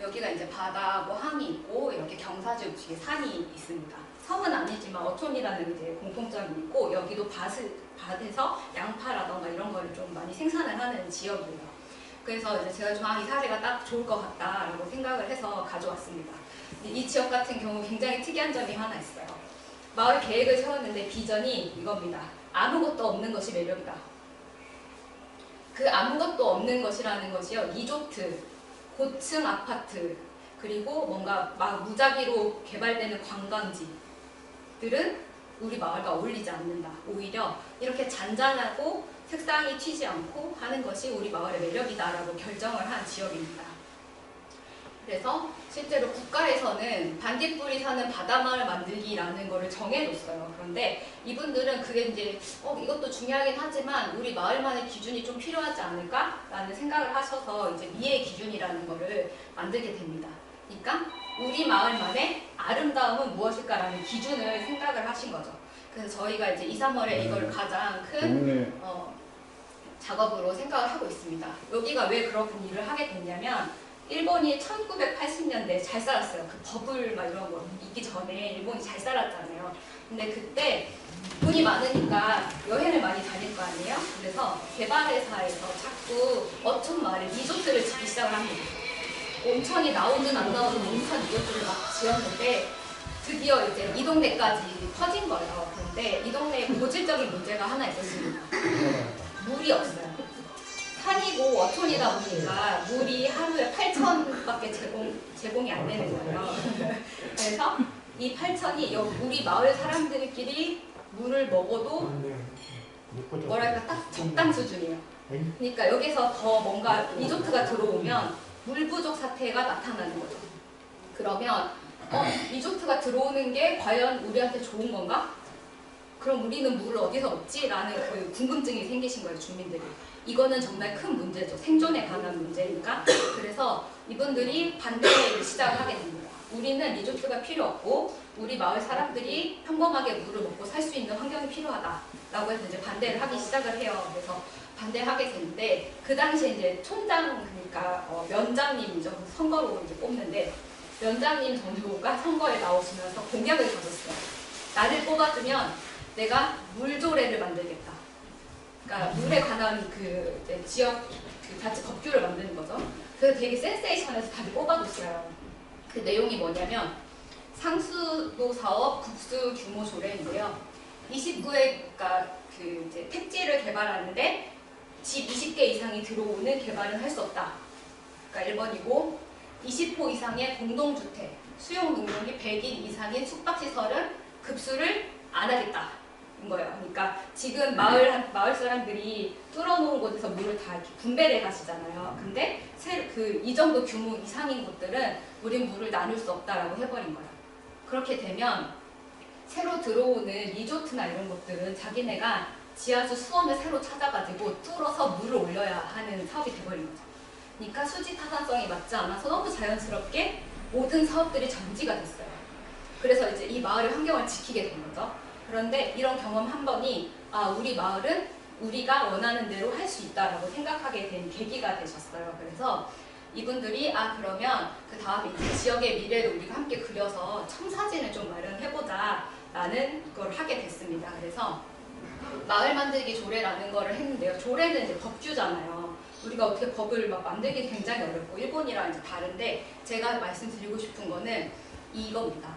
여기가 이제 바다, 뭐 항이 있고 이렇게 경사지 우측에 산이 있습니다. 섬은 아니지만 어촌이라는 이제 공통점이 있고 여기도 밭에서 양파라던가 이런 거를 좀 많이 생산을 하는 지역이에요. 그래서 이제 제가 좀 이 사례가 딱 좋을 것 같다라고 생각을 해서 가져왔습니다. 이 지역 같은 경우 굉장히 특이한 점이 하나 있어요. 마을 계획을 세웠는데 비전이 이겁니다. 아무것도 없는 것이 매력이다. 그 아무것도 없는 것이라는 것이요. 리조트, 고층 아파트, 그리고 뭔가 막 무작위로 개발되는 관광지들은 우리 마을과 어울리지 않는다. 오히려 이렇게 잔잔하고 색상이 튀지 않고 하는 것이 우리 마을의 매력이다라고 결정을 한 지역입니다. 그래서 실제로 국가에서는 반딧불이 사는 바다마을 만들기라는 거를 정해줬어요. 그런데 이분들은 그게 이제 이것도 중요하긴 하지만 우리 마을만의 기준이 좀 필요하지 않을까라는 생각을 하셔서 이제 미의 기준이라는 거를 만들게 됩니다. 그러니까 우리 마을만의 아름다움은 무엇일까라는 기준을 생각을 하신 거죠. 그래서 저희가 이제 2, 3월에 이걸 가장 큰 작업으로 생각을 하고 있습니다. 여기가 왜 그런 일을 하게 됐냐면 일본이 1980년대에 잘 살았어요. 그 버블 막 이런 거 있기 전에 일본이 잘 살았잖아요. 근데 그때 돈이 많으니까 여행을 많이 다닐 거 아니에요? 그래서 개발회사에서 자꾸 어촌 마을에 리조트를 짓기 시작을 합니다. 온천이 나오든 안 나오든 온천 리조트를 막 지었는데 드디어 이제 이 동네까지 퍼진 거예요. 그런데 이 동네에 고질적인 문제가 하나 있었습니다. 물이 없어요. 산이고 어촌이다 보니까 물이 하루에 8,000밖에 제공이 안 되는 거예요. 그래서 이 8,000이 우리 마을 사람들끼리 물을 먹어도 뭐랄까 딱 적당 수준이에요. 그러니까 여기서 더 뭔가 리조트가 들어오면 물 부족 사태가 나타나는 거죠. 그러면 리조트가 들어오는 게 과연 우리한테 좋은 건가? 그럼 우리는 물을 어디서 얻지? 라는 그 궁금증이 생기신 거예요, 주민들이. 이거는 정말 큰 문제죠. 생존에 관한 문제니까. 그래서 이분들이 반대를 시작하게 됩니다. 우리는 리조트가 필요 없고 우리 마을 사람들이 평범하게 물을 먹고 살 수 있는 환경이 필요하다라고 해서 이제 반대를 하기 시작을 해요. 그래서 반대하게 되는데 그 당시에 이제 촌장 그러니까 면장님이죠. 선거로 이제 뽑는데 면장님 정도가 선거에 나오시면서 공약을 가졌어요. 나를 뽑아주면 내가 물조례를 만들겠다. 그러니까 물에 관한 그 지역 그 자치 법규를 만드는 거죠. 그래서 되게 센세이션해서 다들 뽑아줬어요. 그 내용이 뭐냐면 상수도 사업 국수 규모 조례인데요. 29회 그러니까 그 이제 택지를 개발하는데 집 20개 이상이 들어오는 개발은 할 수 없다. 그러니까 1번이고 20호 이상의 공동주택, 수용 능력이 100인 이상인 숙박시설은 급수를 안 하겠다. 거예요. 그러니까 지금 마을 사람들이 뚫어놓은 곳에서 물을 다 이렇게 분배를 가시잖아요. 근데 이 정도 규모 이상인 곳들은 우린 물을 나눌 수 없다라고 해버린 거예요. 그렇게 되면 새로 들어오는 리조트나 이런 곳들은 자기네가 지하수 수원을 새로 찾아가지고 뚫어서 물을 올려야 하는 사업이 돼버린 거죠. 그러니까 수지 타산성이 맞지 않아서 너무 자연스럽게 모든 사업들이 정지가 됐어요. 그래서 이제 이 마을의 환경을 지키게 된 거죠. 그런데 이런 경험 한 번이 우리 마을은 우리가 원하는 대로 할 수 있다라고 생각하게 된 계기가 되셨어요. 그래서 이분들이 그러면 그 다음에 이제 지역의 미래를 우리가 함께 그려서 청사진을 좀 마련해보자 라는 걸 하게 됐습니다. 그래서 마을 만들기 조례라는 거를 했는데요. 조례는 이제 법규잖아요. 우리가 어떻게 법을 막 만들기 굉장히 어렵고 일본이랑 이제 다른데 제가 말씀드리고 싶은 거는 이겁니다.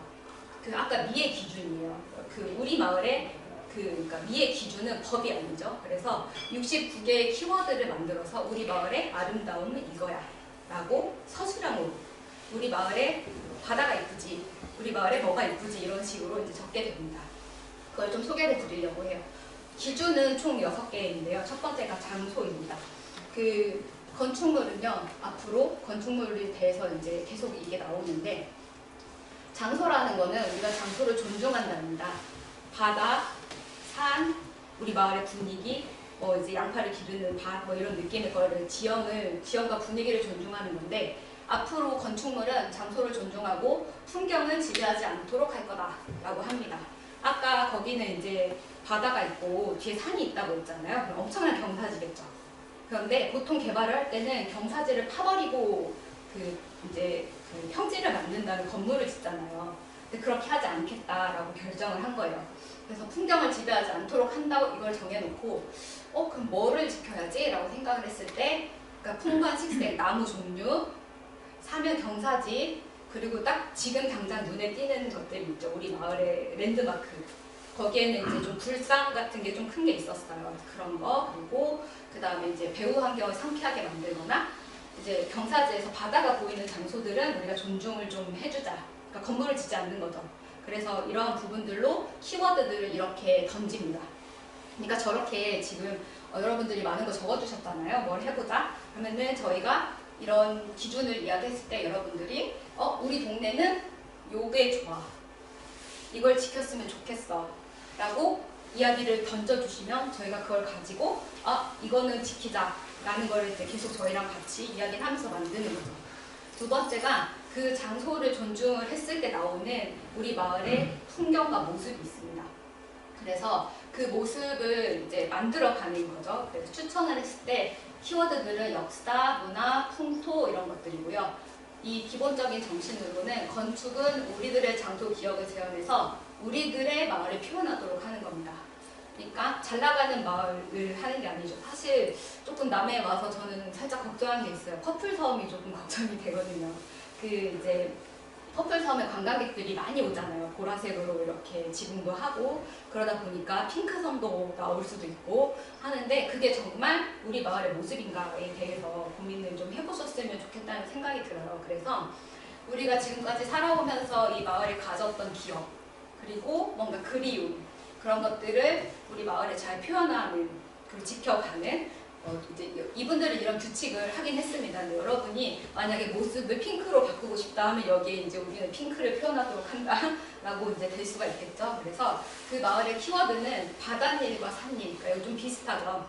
그 아까 미의 기준이에요. 그 우리 마을의 그러니까 미의 기준은 법이 아니죠. 그래서 69개의 키워드를 만들어서 우리 마을의 아름다움은 이거야 라고 서술형으로 우리 마을에 바다가 이쁘지, 우리 마을에 뭐가 이쁘지 이런 식으로 이제 적게 됩니다. 그걸 좀 소개를 드리려고 해요. 기준은 총 6개인데요. 첫 번째가 장소입니다. 그 건축물은요, 앞으로 건축물에 대해서 이제 계속 이게 나오는데 장소라는 거는 우리가 장소를 존중한답니다. 바다, 산, 우리 마을의 분위기, 이제 양파를 기르는 밭, 이런 느낌의 거를 지형과 분위기를 존중하는 건데 앞으로 건축물은 장소를 존중하고 풍경을 지배하지 않도록 할 거다라고 합니다. 아까 거기는 이제 바다가 있고 뒤에 산이 있다고 했잖아요. 그럼 엄청난 경사지겠죠. 그런데 보통 개발을 할 때는 경사지를 파버리고 그 이제 그 평지를 만든다는 건물을 짓잖아요. 근데 그렇게 하지 않겠다라고 결정을 한 거예요. 그래서 풍경을 지배하지 않도록 한다고 이걸 정해놓고 그럼 뭐를 지켜야지? 라고 생각을 했을 때 그러니까 풍부한 식생, 나무 종류, 사면 경사지, 그리고 딱 지금 당장 눈에 띄는 것들이 있죠. 우리 마을의 랜드마크. 거기에는 이제 좀 불상 같은 게 좀 큰 게 있었어요. 그런 거. 그리고 그 다음에 이제 배후 환경을 상쾌하게 만들거나 이제 경사지에서 바다가 보이는 장소들은 우리가 존중을 좀 해주자. 그러니까 건물을 짓지 않는 거죠. 그래서 이러한 부분들로 키워드들을 이렇게 던집니다. 그러니까 저렇게 지금 여러분들이 많은 거 적어주셨잖아요. 뭘 해보자. 그러면은 저희가 이런 기준을 이야기했을 때 여러분들이 우리 동네는 요게 좋아. 이걸 지켰으면 좋겠어. 라고 이야기를 던져주시면 저희가 그걸 가지고 이거는 지키자. 라는 걸 이제 계속 저희랑 같이 이야기를 하면서 만드는 거죠. 두 번째가 그 장소를 존중을 했을 때 나오는 우리 마을의 풍경과 모습이 있습니다. 그래서 그 모습을 이제 만들어가는 거죠. 그래서 추천을 했을 때 키워드들은 역사, 문화, 풍토 이런 것들이고요. 이 기본적인 정신으로는 건축은 우리들의 장소 기억을 재현해서 우리들의 마을을 표현하도록 하는 겁니다. 그러니까 잘 나가는 마을을 하는 게 아니죠. 사실 조금 남해에 와서 저는 살짝 걱정한 게 있어요. 퍼플섬이 조금 걱정이 되거든요. 그 이제 퍼플섬에 관광객들이 많이 오잖아요. 보라색으로 이렇게 지붕도 하고 그러다 보니까 핑크섬도 나올 수도 있고 하는데 그게 정말 우리 마을의 모습인가에 대해서 고민을 좀 해보셨으면 좋겠다는 생각이 들어요. 그래서 우리가 지금까지 살아오면서 이 마을에 가졌던 기억 그리고 뭔가 그리움 그런 것들을 우리 마을에 잘 표현하는 그리고 지켜가는 이제 이분들은 이런 규칙을 하긴 했습니다. 근데 여러분이 만약에 모습을 핑크로 바꾸고 싶다 하면 여기에 이제 우리는 핑크를 표현하도록 한다라고 이제 될 수가 있겠죠. 그래서 그 마을의 키워드는 바닷일과 산일, 그러니까 좀 비슷하죠.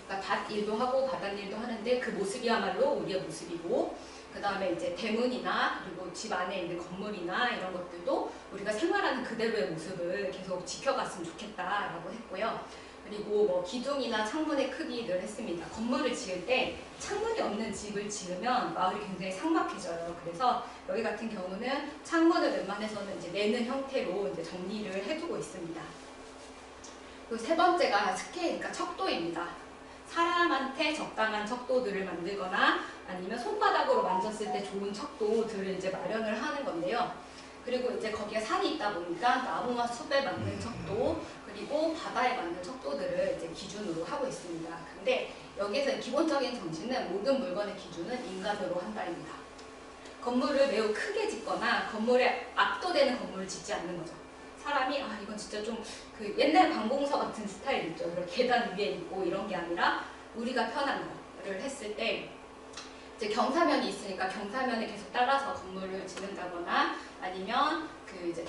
그러니까 밭일도 하고 바닷일도 하는데 그 모습이야말로 우리의 모습이고 그 다음에 이제 대문이나 그리고 집 안에 있는 건물이나 이런 것들도 우리가 생활하는 그대로의 모습을 계속 지켜갔으면 좋겠다라고 했고요. 그리고 뭐 기둥이나 창문의 크기를 했습니다. 건물을 지을 때 창문이 없는 집을 지으면 마을이 굉장히 삭막해져요. 그래서 여기 같은 경우는 창문을 웬만해서는 이제 내는 형태로 이제 정리를 해두고 있습니다. 그리고 세 번째가 스케일, 그러니까 척도입니다. 사람한테 적당한 척도들을 만들거나 아니면 손바닥으로 만졌을 때 좋은 척도들을 이제 마련을 하는 건데요. 그리고 이제 거기에 산이 있다 보니까 나무와 숲에 맞는 척도 그리고 바다에 맞는 척도들을 이제 기준으로 하고 있습니다. 근데 여기에서 기본적인 정신은 모든 물건의 기준은 인간으로 한다입니다. 건물을 매우 크게 짓거나 건물에 압도되는 건물을 짓지 않는 거죠. 사람이 이건 진짜 좀 그 옛날 관공서 같은 스타일 있죠. 이렇게 계단 위에 있고 이런 게 아니라 우리가 편한 거를 했을 때 이제 경사면이 있으니까 경사면에 계속 따라서 건물을 짓는다거나 아니면 그 이제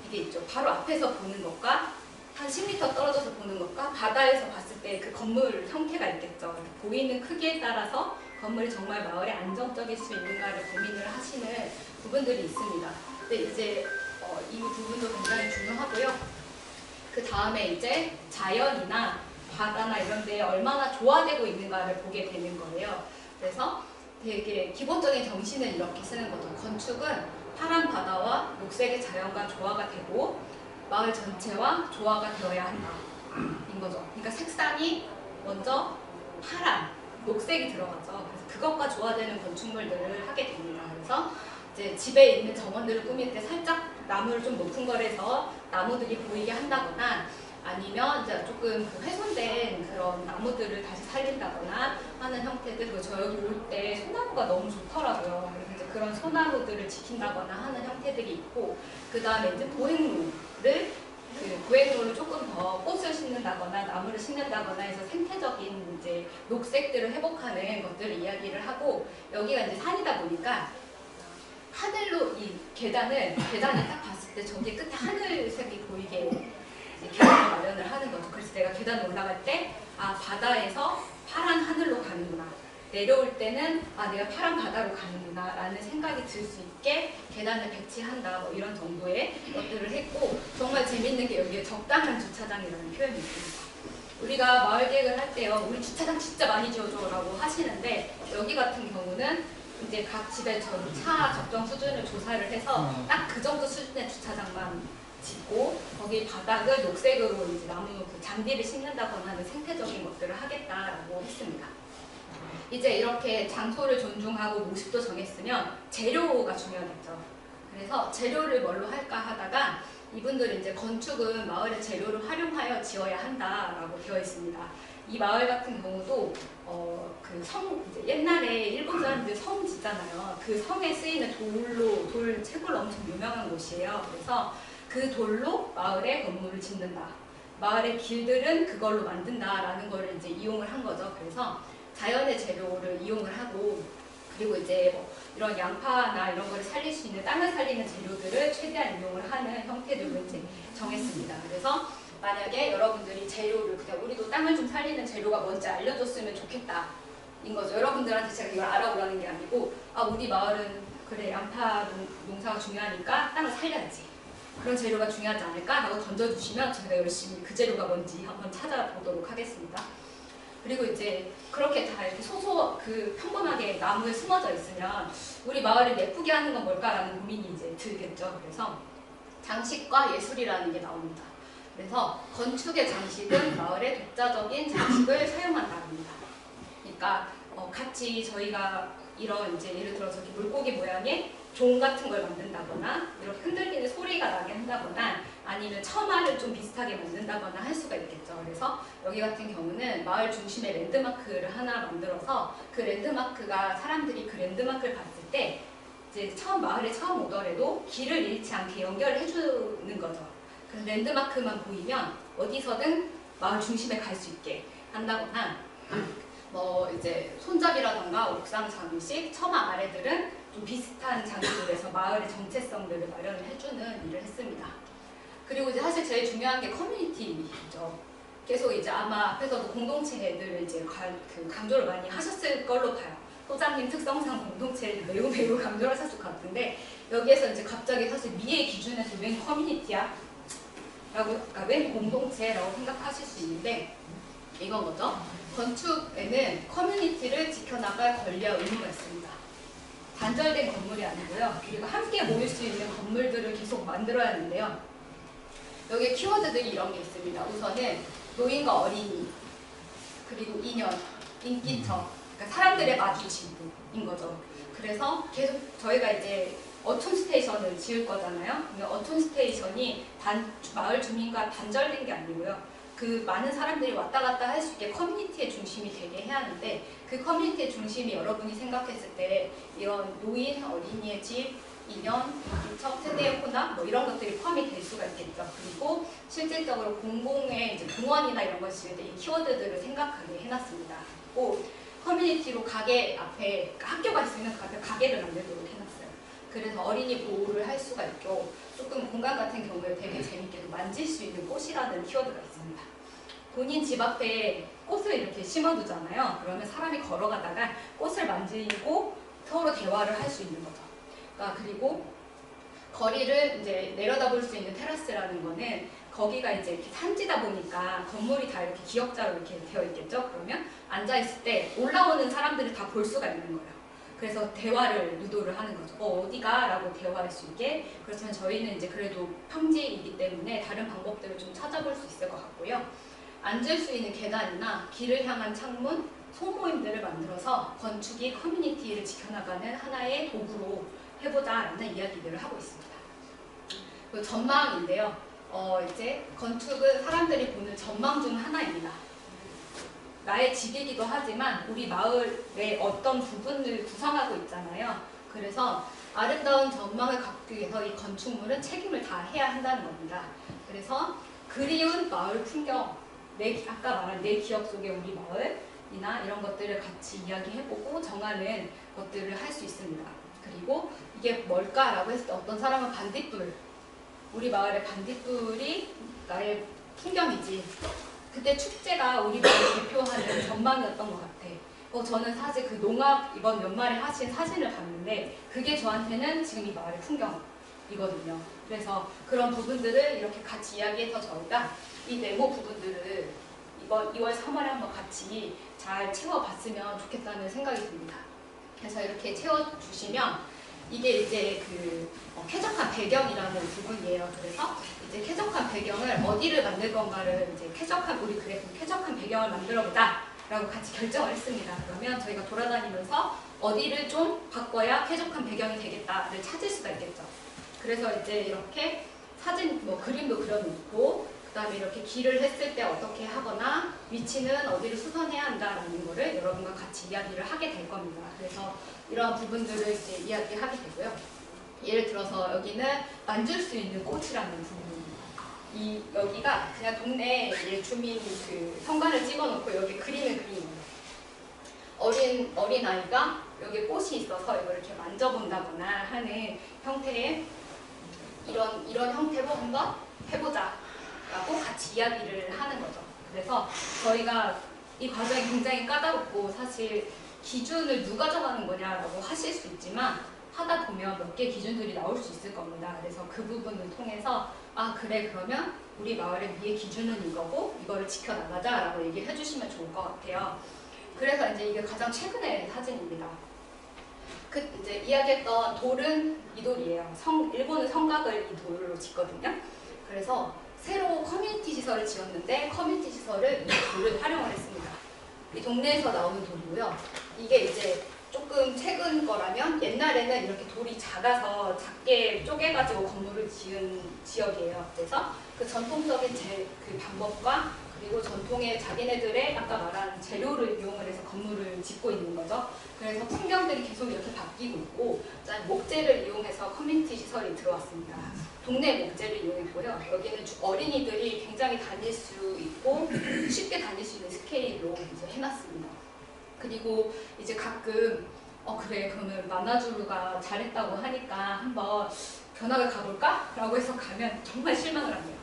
이게 있죠. 바로 앞에서 보는 것과 한 10m 떨어져서 보는 것과 바다에서 봤을 때 그 건물 형태가 있겠죠. 보이는 크기에 따라서 건물이 정말 마을에 안정적일 수 있는가를 고민을 하시는 부분들이 있습니다. 근데 이제 이 부분도 굉장히 중요하고요. 그 다음에 이제 자연이나 바다나 이런 데 얼마나 조화되고 있는가를 보게 되는 거예요. 그래서 되게 기본적인 정신을 이렇게 쓰는 거죠. 건축은 파란 바다와 녹색의 자연과 조화가 되고 마을 전체와 조화가 되어야 한다. 인 거죠. 그러니까 색상이 먼저 파란, 녹색이 들어가죠. 그래서 그것과 조화되는 건축물들을 하게 됩니다. 그래서 이제 집에 있는 정원들을 꾸밀 때 살짝 나무를 좀 높은 거에서 나무들이 보이게 한다거나 아니면 이제 조금 그 훼손된 그런 나무들을 다시 살린다거나 하는 형태들. 그리고 저 여기 올 때 소나무가 너무 좋더라고요. 그래서 이제 그런 소나무들을 지킨다거나 하는 형태들이 있고, 그 다음에 이제 보행로를 조금 더 꽃을 심는다거나 나무를 심는다거나 해서 생태적인 이제 녹색들을 회복하는 것들을 이야기를 하고, 여기가 이제 산이다 보니까 하늘로 이 계단이 딱 봤을 때 저기 끝에 하늘색이 보이게 계단을 마련을 하는 거죠. 그래서 내가 계단 올라갈 때 바다에서 파란 하늘로 가는구나. 내려올 때는 내가 파란 바다로 가는구나 라는 생각이 들 수 있게 계단을 배치한다. 뭐 이런 정도의 것들을 했고, 정말 재밌는 게 여기에 적당한 주차장이라는 표현이 있습니다. 우리가 마을 계획을 할 때요, 우리 주차장 진짜 많이 지어줘 라고 하시는데, 여기 같은 경우는 이제 각 집의 차 적정 수준을 조사를 해서 딱 그 정도 수준의 주차장만 짓고 거기 바닥을 녹색으로 이제 나무 그 잔디를 심는다거나 하는 생태적인 것들을 하겠다라고 했습니다. 이제 이렇게 장소를 존중하고 모습도 정했으면 재료가 중요하겠죠. 그래서 재료를 뭘로 할까 하다가 이분들은 이제 건축은 마을의 재료를 활용하여 지어야 한다라고 되어 있습니다. 이 마을 같은 경우도 이제 옛날에 일본 사람들 성 짓잖아요. 그 성에 쓰이는 채굴로 엄청 유명한 곳이에요. 그래서 그 돌로 마을의 건물을 짓는다. 마을의 길들은 그걸로 만든다라는 걸 이제 이용을 한 거죠. 그래서 자연의 재료를 이용을 하고 그리고 이제 뭐 이런 양파나 이런 걸 살릴 수 있는 땅을 살리는 재료들을 최대한 이용을 하는 형태들로 이제 정했습니다. 그래서 만약에 여러분들이 재료를 그냥 우리도 땅을 좀 살리는 재료가 뭔지 알려줬으면 좋겠다 인 거죠. 여러분들한테 제가 이걸 알아보라는 게 아니고 우리 마을은 그래 양파 농사가 중요하니까 땅을 살려야지. 그런 재료가 중요하지 않을까? 라고 던져주시면 저희가 열심히 그 재료가 뭔지 한번 찾아보도록 하겠습니다. 그리고 이제 그렇게 다 이렇게 평범하게 나무에 숨어져 있으면 우리 마을을 예쁘게 하는 건 뭘까라는 고민이 이제 들겠죠. 그래서 장식과 예술이라는 게 나옵니다. 그래서 건축의 장식은 마을의 독자적인 장식을 사용한답니다. 그러니까 같이 저희가 이런 이제 예를 들어서 이렇게 물고기 모양의 종 같은 걸 만든다거나 이렇게 흔들리는 소리가 나게 한다거나 아니면 처마를 좀 비슷하게 만든다거나 할 수가 있겠죠. 그래서 여기 같은 경우는 마을 중심에 랜드마크를 하나 만들어서 그 랜드마크가 사람들이 그 랜드마크를 봤을 때 이제 마을에 처음 오더라도 길을 잃지 않게 연결해 주는 거죠. 그래서 랜드마크만 보이면 어디서든 마을 중심에 갈 수 있게 한다거나 뭐 이제 손잡이라던가 옥상 장식, 처마 아래들은 좀 비슷한 장식으로 해서 마을의 정체성들을 마련을 해주는 일을 했습니다. 그리고 이제 사실 제일 중요한 게 커뮤니티죠. 계속 이제 아마 앞에서도 공동체들을 이제 강조를 많이 하셨을 걸로 봐요. 소장님 특성상 공동체를 매우 강조를 하셨을 것 같은데 여기에서 이제 갑자기 사실 미의 기준에서 웬 커뮤니티야? 그러니까 웬 공동체라고 생각하실 수 있는데 이건 거죠. 건축에는 커뮤니티를 지켜나갈 권리와 의무가 있습니다. 단절된 건물이 아니고요. 그리고 함께 모일 수 있는 건물들을 계속 만들어야 하는데요. 여기 키워드들이 이런 게 있습니다. 우선은 노인과 어린이, 그리고 인연, 인기처, 그러니까 사람들의 마주침인 거죠. 그래서 계속 저희가 이제 어촌 스테이션을 지을 거잖아요. 어촌 스테이션이 마을 주민과 단절된 게 아니고요. 그 많은 사람들이 왔다 갔다 할 수 있게 커뮤니티의 중심이 되게 해야 하는데 그 커뮤니티의 중심이 여러분이 생각했을 때 이런 노인, 어린이의 집, 인연, 인기척, 세대의 혼합 뭐 이런 것들이 포함이 될 수가 있겠죠. 그리고 실질적으로 공공의 이제 공원이나 이런 걸 지을 때 이 키워드들을 생각하게 해놨습니다. 또 커뮤니티로 가게 앞에 학교가 있으면 그 앞에 가게를 만들도록 해놨어요. 그래서 어린이 보호를 할 수가 있고 조금 공간 같은 경우에 되게 재밌게도 만질 수 있는 꽃이라는 키워드가 있습니다. 본인 집 앞에 꽃을 이렇게 심어두잖아요. 그러면 사람이 걸어가다가 꽃을 만지고 서로 대화를 할 수 있는 거죠. 그러니까 그리고 거리를 이제 내려다볼 수 있는 테라스라는 거는 거기가 이제 이렇게 산지다 보니까 건물이 다 이렇게 기역자로 이렇게 되어 있겠죠. 그러면 앉아있을 때 올라오는 사람들을 다 볼 수가 있는 거예요. 그래서 대화를 유도를 하는 거죠. 어디가? 라고 대화할 수 있게. 그렇지만 저희는 이제 그래도 평지이기 때문에 다른 방법들을 좀 찾아볼 수 있을 것 같고요. 앉을 수 있는 계단이나 길을 향한 창문, 소모임들을 만들어서 건축이 커뮤니티를 지켜나가는 하나의 도구로 해보자라는 이야기들을 하고 있습니다. 그리고 전망인데요. 이제 건축은 사람들이 보는 전망 중 하나입니다. 나의 집이기도 하지만 우리 마을의 어떤 부분을 구성하고 있잖아요. 그래서 아름다운 전망을 갖기 위해서 이 건축물은 책임을 다해야 한다는 겁니다. 그래서 그리운 마을 풍경, 아까 말한 내 기억 속의 우리 마을이나 이런 것들을 같이 이야기해보고 정하는 것들을 할 수 있습니다. 그리고 이게 뭘까라고 했을 때 어떤 사람은 반딧불, 우리 마을의 반딧불이 나의 풍경이지. 그때 축제가 우리 마을을 대표하는 전망이었던 것 같아. 저는 사실 그 농악 이번 연말에 하신 사진을 봤는데 그게 저한테는 지금 이 마을의 풍경이거든요. 그래서 그런 부분들을 이렇게 같이 이야기해서 저희가 이 네모 부분들을 이번 2월, 3월에 한번 같이 잘 채워봤으면 좋겠다는 생각이 듭니다. 그래서 이렇게 채워주시면 이게 이제 그 쾌적한 배경이라는 부분이에요. 그래서 이제 쾌적한 배경을 어디를 만들 건가를 이제 우리 그래프 쾌적한 배경을 만들어보자 라고 같이 결정을 했습니다. 그러면 저희가 돌아다니면서 어디를 좀 바꿔야 쾌적한 배경이 되겠다를 찾을 수가 있겠죠. 그래서 이제 이렇게 사진 그림도 그려놓고 그 다음에 이렇게 길을 했을 때 어떻게 하거나 위치는 어디를 수선해야 한다라는 거를 여러분과 같이 이야기를 하게 될 겁니다. 그래서 이런 부분들을 이제 이야기하게 되고요. 예를 들어서 여기는 만질 수 있는 꽃이라는 부분입니다. 여기가 그냥 동네 주민 그 현관을 찍어놓고 여기 그림을 그리는 거예요. 어린 아이가 여기 꽃이 있어서 이걸 이렇게 만져본다거나 하는 형태의 이런 형태로 한번 해보자 라고 같이 이야기를 하는 거죠. 그래서 저희가 이 과정이 굉장히 까다롭고 사실 기준을 누가 정하는 거냐라고 하실 수 있지만 하다 보면 몇 개 기준들이 나올 수 있을 겁니다. 그래서 그 부분을 통해서 그래 그러면 우리 마을의 위의 기준은 이거고 이거를 지켜나가자 라고 얘기를 해주시면 좋을 것 같아요. 그래서 이제 이게 가장 최근의 사진입니다. 이제 이야기했던 돌은 이 돌이에요. 일본은 성곽을 이 돌로 짓거든요. 그래서 새로 커뮤니티 시설을 지었는데 커뮤니티 시설을 이 돌을 활용을 했습니다. 이 동네에서 나오는 돌이고요. 이게 이제 조금 최근 거라면 옛날에는 이렇게 돌이 작아서 작게 쪼개가지고 건물을 지은 지역이에요. 그래서 그 전통적인 그 방법과 그리고 전통의 자기네들의 아까 말한 재료를 이용을 해서 건물을 짓고 있는 거죠. 그래서 풍경들이 계속 이렇게 바뀌고 있고 목재를 이용해서 커뮤니티 시설이 들어왔습니다. 동네 목재를 이용했고요. 여기는 어린이들이 굉장히 다닐 수 있고 쉽게 다닐 수 있는 스케일로 이제 해놨습니다. 그리고 이제 가끔 그래 그러면 만화주루가 잘했다고 하니까 한번 견학을 가볼까? 라고 해서 가면 정말 실망을 합니다.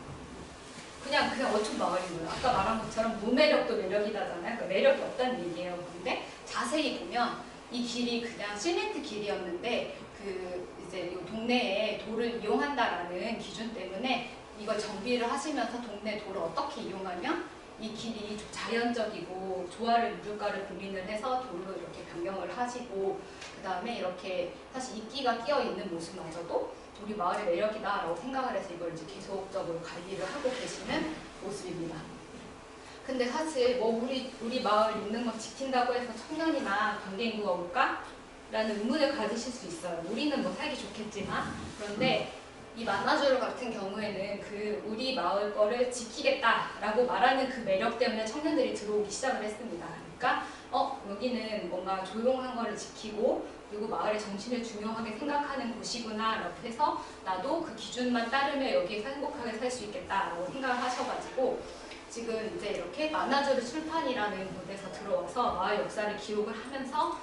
그냥 어촌 마을인 거예요. 아까 말한 것처럼 무매력도 매력이다잖아요. 그러니까 매력이 없다는 얘기예요. 근데 자세히 보면 이 길이 그냥 시멘트 길이었는데 이제 이 동네에 돌을 이용한다라는 기준 때문에 이걸 정비를 하시면서 동네 돌을 어떻게 이용하면 이 길이 좀 자연적이고 조화를 이룰까를 고민을 해서 돌로 이렇게 변경을 하시고 그 다음에 이렇게 사실 이끼가 끼어 있는 모습마저도 우리 마을의 매력이다라고 생각을 해서 이걸 이제 계속적으로 관리를 하고 계시는 모습입니다. 근데 사실 우리 마을 있는 거 지킨다고 해서 청년이나 관계 인구가 올까? 라는 의문을 가지실 수 있어요. 우리는 살기 좋겠지만 그런데 이 만화주루 같은 경우에는 우리 마을 거를 지키겠다라고 말하는 그 매력 때문에 청년들이 들어오기 시작을 했습니다. 그러니까 여기는 뭔가 조용한 거를 지키고 그리고 마을의 정신을 중요하게 생각하는 곳이구나 라고 해서 나도 그 기준만 따르면 여기에서 행복하게 살 수 있겠다라고 생각을 하셔가지고 지금 이제 이렇게 만화주루 출판이라는 곳에서 들어와서 마을 역사를 기록을 하면서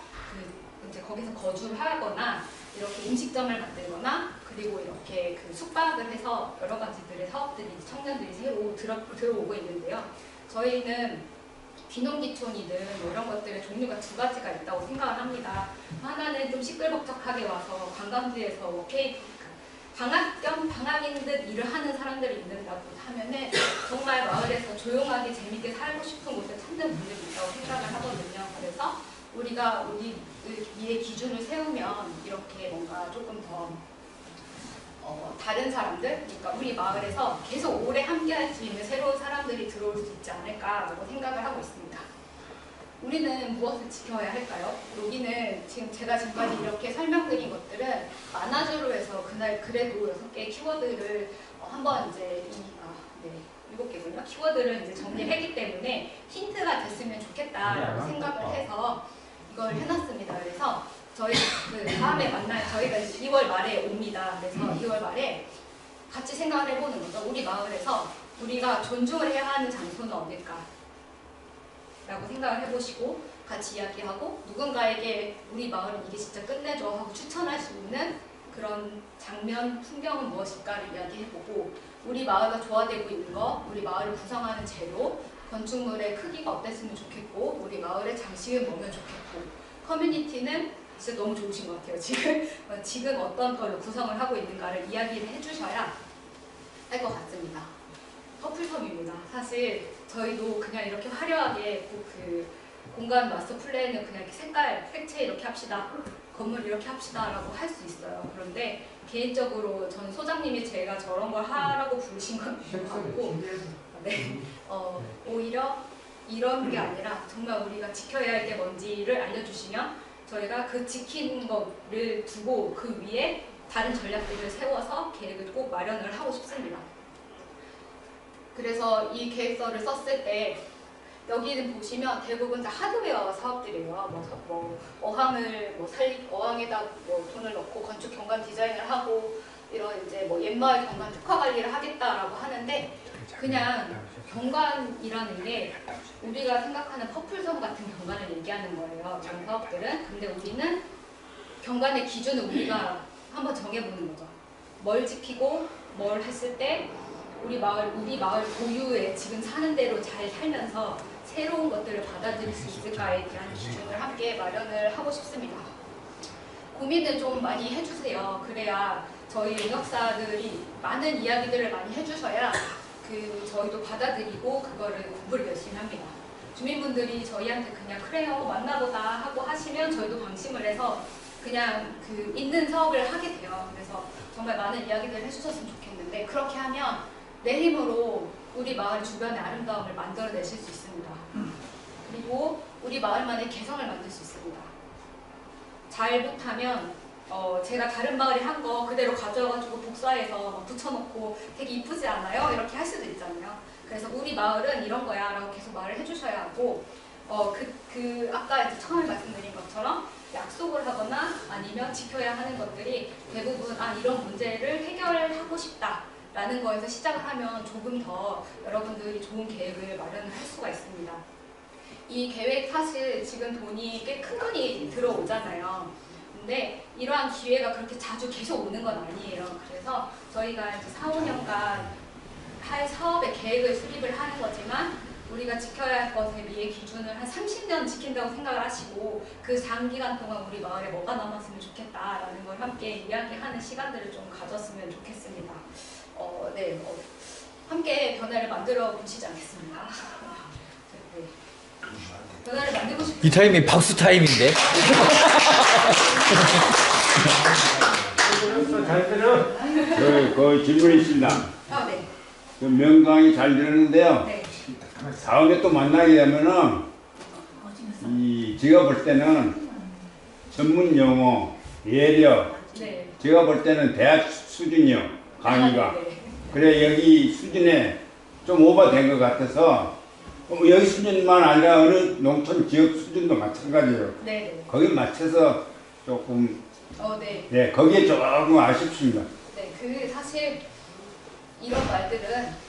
이제 거기서 거주를 하거나 이렇게 음식점을 만들거나 그리고 이렇게 숙박을 해서 여러 가지들의 사업들이 청년들이 새로 들어오고 있는데요. 저희는 귀농귀촌이든 이런 것들의 종류가 두 가지가 있다고 생각을 합니다. 하나는 좀 시끌벅적하게 와서 관광지에서 방학 겸 방학인 듯 일을 하는 사람들이 있는다고 하면은 정말 마을에서 조용하게 재밌게 살고 싶은 곳을 찾는 분들이 있다고 생각을 하거든요. 그래서 우리가 우리 위에 기준을 세우면 이렇게 뭔가 조금 더 다른 사람들, 그러니까 우리 마을에서 계속 오래 함께 할 수 있는 새로운 사람들이 들어올 수 있지 않을까라고 생각을 하고 있습니다. 우리는 무엇을 지켜야 할까요? 여기는 지금 제가 지금까지 이렇게 설명드린 것들은 만화주루에서 그날 그래도 6개의 키워드를 한번 이제 7개군요. 키워드를 이제 정리했기 때문에 힌트가 됐으면 좋겠다라고 생각을 해서 이걸 해놨습니다. 그래서 저희 다음에 만나요. 저희가 2월 말에 옵니다. 그래서 2월 말에 같이 생각을 해보는 거죠. 우리 마을에서 우리가 존중을 해야 하는 장소는 어딜까? 라고 생각을 해보시고 같이 이야기하고 누군가에게 우리 마을은 이게 진짜 끝내줘 하고 추천할 수 있는 그런 장면, 풍경은 무엇일까를 이야기해보고 우리 마을과 조화되고 있는 거, 우리 마을을 구성하는 재료, 건축물의 크기가 어땠으면 좋겠고 우리 마을의 장식은 뭐면 좋겠고 커뮤니티는 진짜 너무 좋으신 것 같아요. 지금 어떤 걸로 구성을 하고 있는가를 이야기를 해주셔야 할 것 같습니다. 커플섬입니다. 사실 저희도 그냥 이렇게 화려하게 공간 마스터 플랜은 그냥 이렇게 색깔, 색채 이렇게 합시다. 건물 이렇게 합시다라고 할 수 있어요. 그런데 개인적으로 저는 소장님이 제가 저런 걸 하라고 부르신 건 아니고 네. 오히려 이런 게 아니라 정말 우리가 지켜야 할 게 뭔지를 알려주시면 저희가 그 지킨 거를 두고 그 위에 다른 전략들을 세워서 계획을 꼭 마련을 하고 싶습니다. 그래서 이 계획서를 썼을 때 여기는 보시면 대부분 다 하드웨어 사업들이에요. 뭐 어항을 어항에다 뭐 돈을 넣고 건축 경관 디자인을 하고 이런 이제 뭐 옛마을 경관 특화 관리를 하겠다라고 하는데 그냥 경관이라는 게 우리가 생각하는 퍼플섬 같은 경관을 얘기하는 거예요. 이런 사업들은. 근데 우리는 경관의 기준을 우리가 한번 정해보는 거죠. 뭘 지키고 뭘 했을 때 우리 마을 고유의 지금 사는 대로 잘 살면서 새로운 것들을 받아들일 수 있을까에 대한 기준을 함께 마련을 하고 싶습니다. 고민을 좀 많이 해주세요. 그래야 저희 능력사들이 많은 이야기들을 많이 해주셔야 저희도 받아들이고 그거를 공부를 열심히 합니다. 주민분들이 저희한테 그냥 그래요 만나보다 하고 하시면 저희도 방심을 해서 그냥 있는 사업을 하게 돼요. 그래서 정말 많은 이야기들을 해주셨으면 좋겠는데 그렇게 하면 내 힘으로 우리 마을 주변의 아름다움을 만들어내실 수 있습니다. 그리고 우리 마을만의 개성을 만들 수 있습니다. 잘 못하면 제가 다른 마을이 한 거 그대로 가져와가지고 복사해서 막 붙여놓고 되게 이쁘지 않아요? 이렇게 할 수도 있잖아요. 그래서 우리 마을은 이런 거야 라고 계속 말을 해주셔야 하고 아까 이제 처음에 말씀드린 것처럼 약속을 하거나 아니면 지켜야 하는 것들이 대부분 이런 문제를 해결하고 싶다 라는 거에서 시작을 하면 조금 더 여러분들이 좋은 계획을 마련할 수가 있습니다. 이 계획 사실 지금 돈이 꽤 큰 돈이 들어오잖아요. 근데 이러한 기회가 그렇게 자주 계속 오는 건 아니에요. 그래서 저희가 이제 4, 5년간 할 사업의 계획을 수립을 하는 거지만 우리가 지켜야 할 것에 비해 기준을 한 30년 지킨다고 생각을 하시고 그 장기간 동안 우리 마을에 뭐가 남았으면 좋겠다라는 걸 함께 이야기하는 시간들을 좀 가졌으면 좋겠습니다. 함께 변화를 만들어 보시지 않겠습니까? 네. 변화를 만들고 싶은 이 타이밍 박수 타임인데. 그 질문이 있습니다. 네. 그 명강이 잘 들었는데요. 네. 다음에 또 만나게 되면은 제가 볼 때는 전문 용어, 예력, 네. 제가 볼 때는 대학 수준이요 강의가. 네. 그래 여기 수준에 좀 오버된 것 같아서 여기 수준만 아니라 어느 농촌 지역 수준도 마찬가지예요. 네. 거기 맞춰서 조금 네. 네 거기에 조금 아쉽습니다. 네. 사실 이런 말들은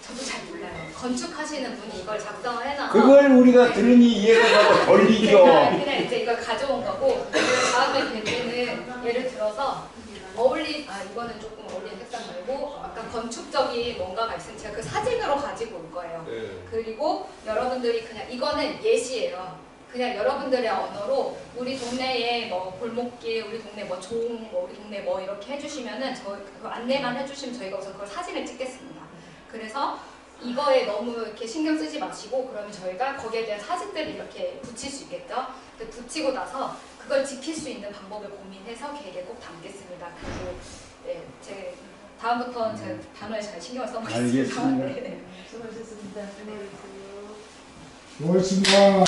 저도 잘 몰라요. 건축하시는 분이 이걸 작성을 해놔서 그걸 우리가 들으니 이해가 가고 돌리죠. 그냥 이제 이걸 가져온 거고 다음에 뵐 때는 예를 들어서 이거는 조금 어울리는 색상 말고 아까 건축적인 뭔가가 있으면 제가 그 사진으로 가지고 올 거예요. 그리고 여러분들이 그냥 이거는 예시예요. 그냥 여러분들의 언어로 우리 동네에 뭐 골목길, 우리 동네 뭐 우리 동네 뭐 이렇게 해주시면은 그 안내만 해주시면 저희가 우선 그걸 사진을 찍겠습니다. 그래서 이거에 너무 이렇게 신경 쓰지 마시고 그러면 저희가 거기에 대한 사진들을 이렇게 붙일 수 있겠죠. 근데 붙이고 나서 그걸 지킬 수 있는 방법을 고민해서 계획에 꼭 담겠습니다. 그리고 제 다음부터는 제가 단어에 잘 신경을 써보겠습니다. 알겠습니다. 네. 수고하셨습니다. 멋있습니다.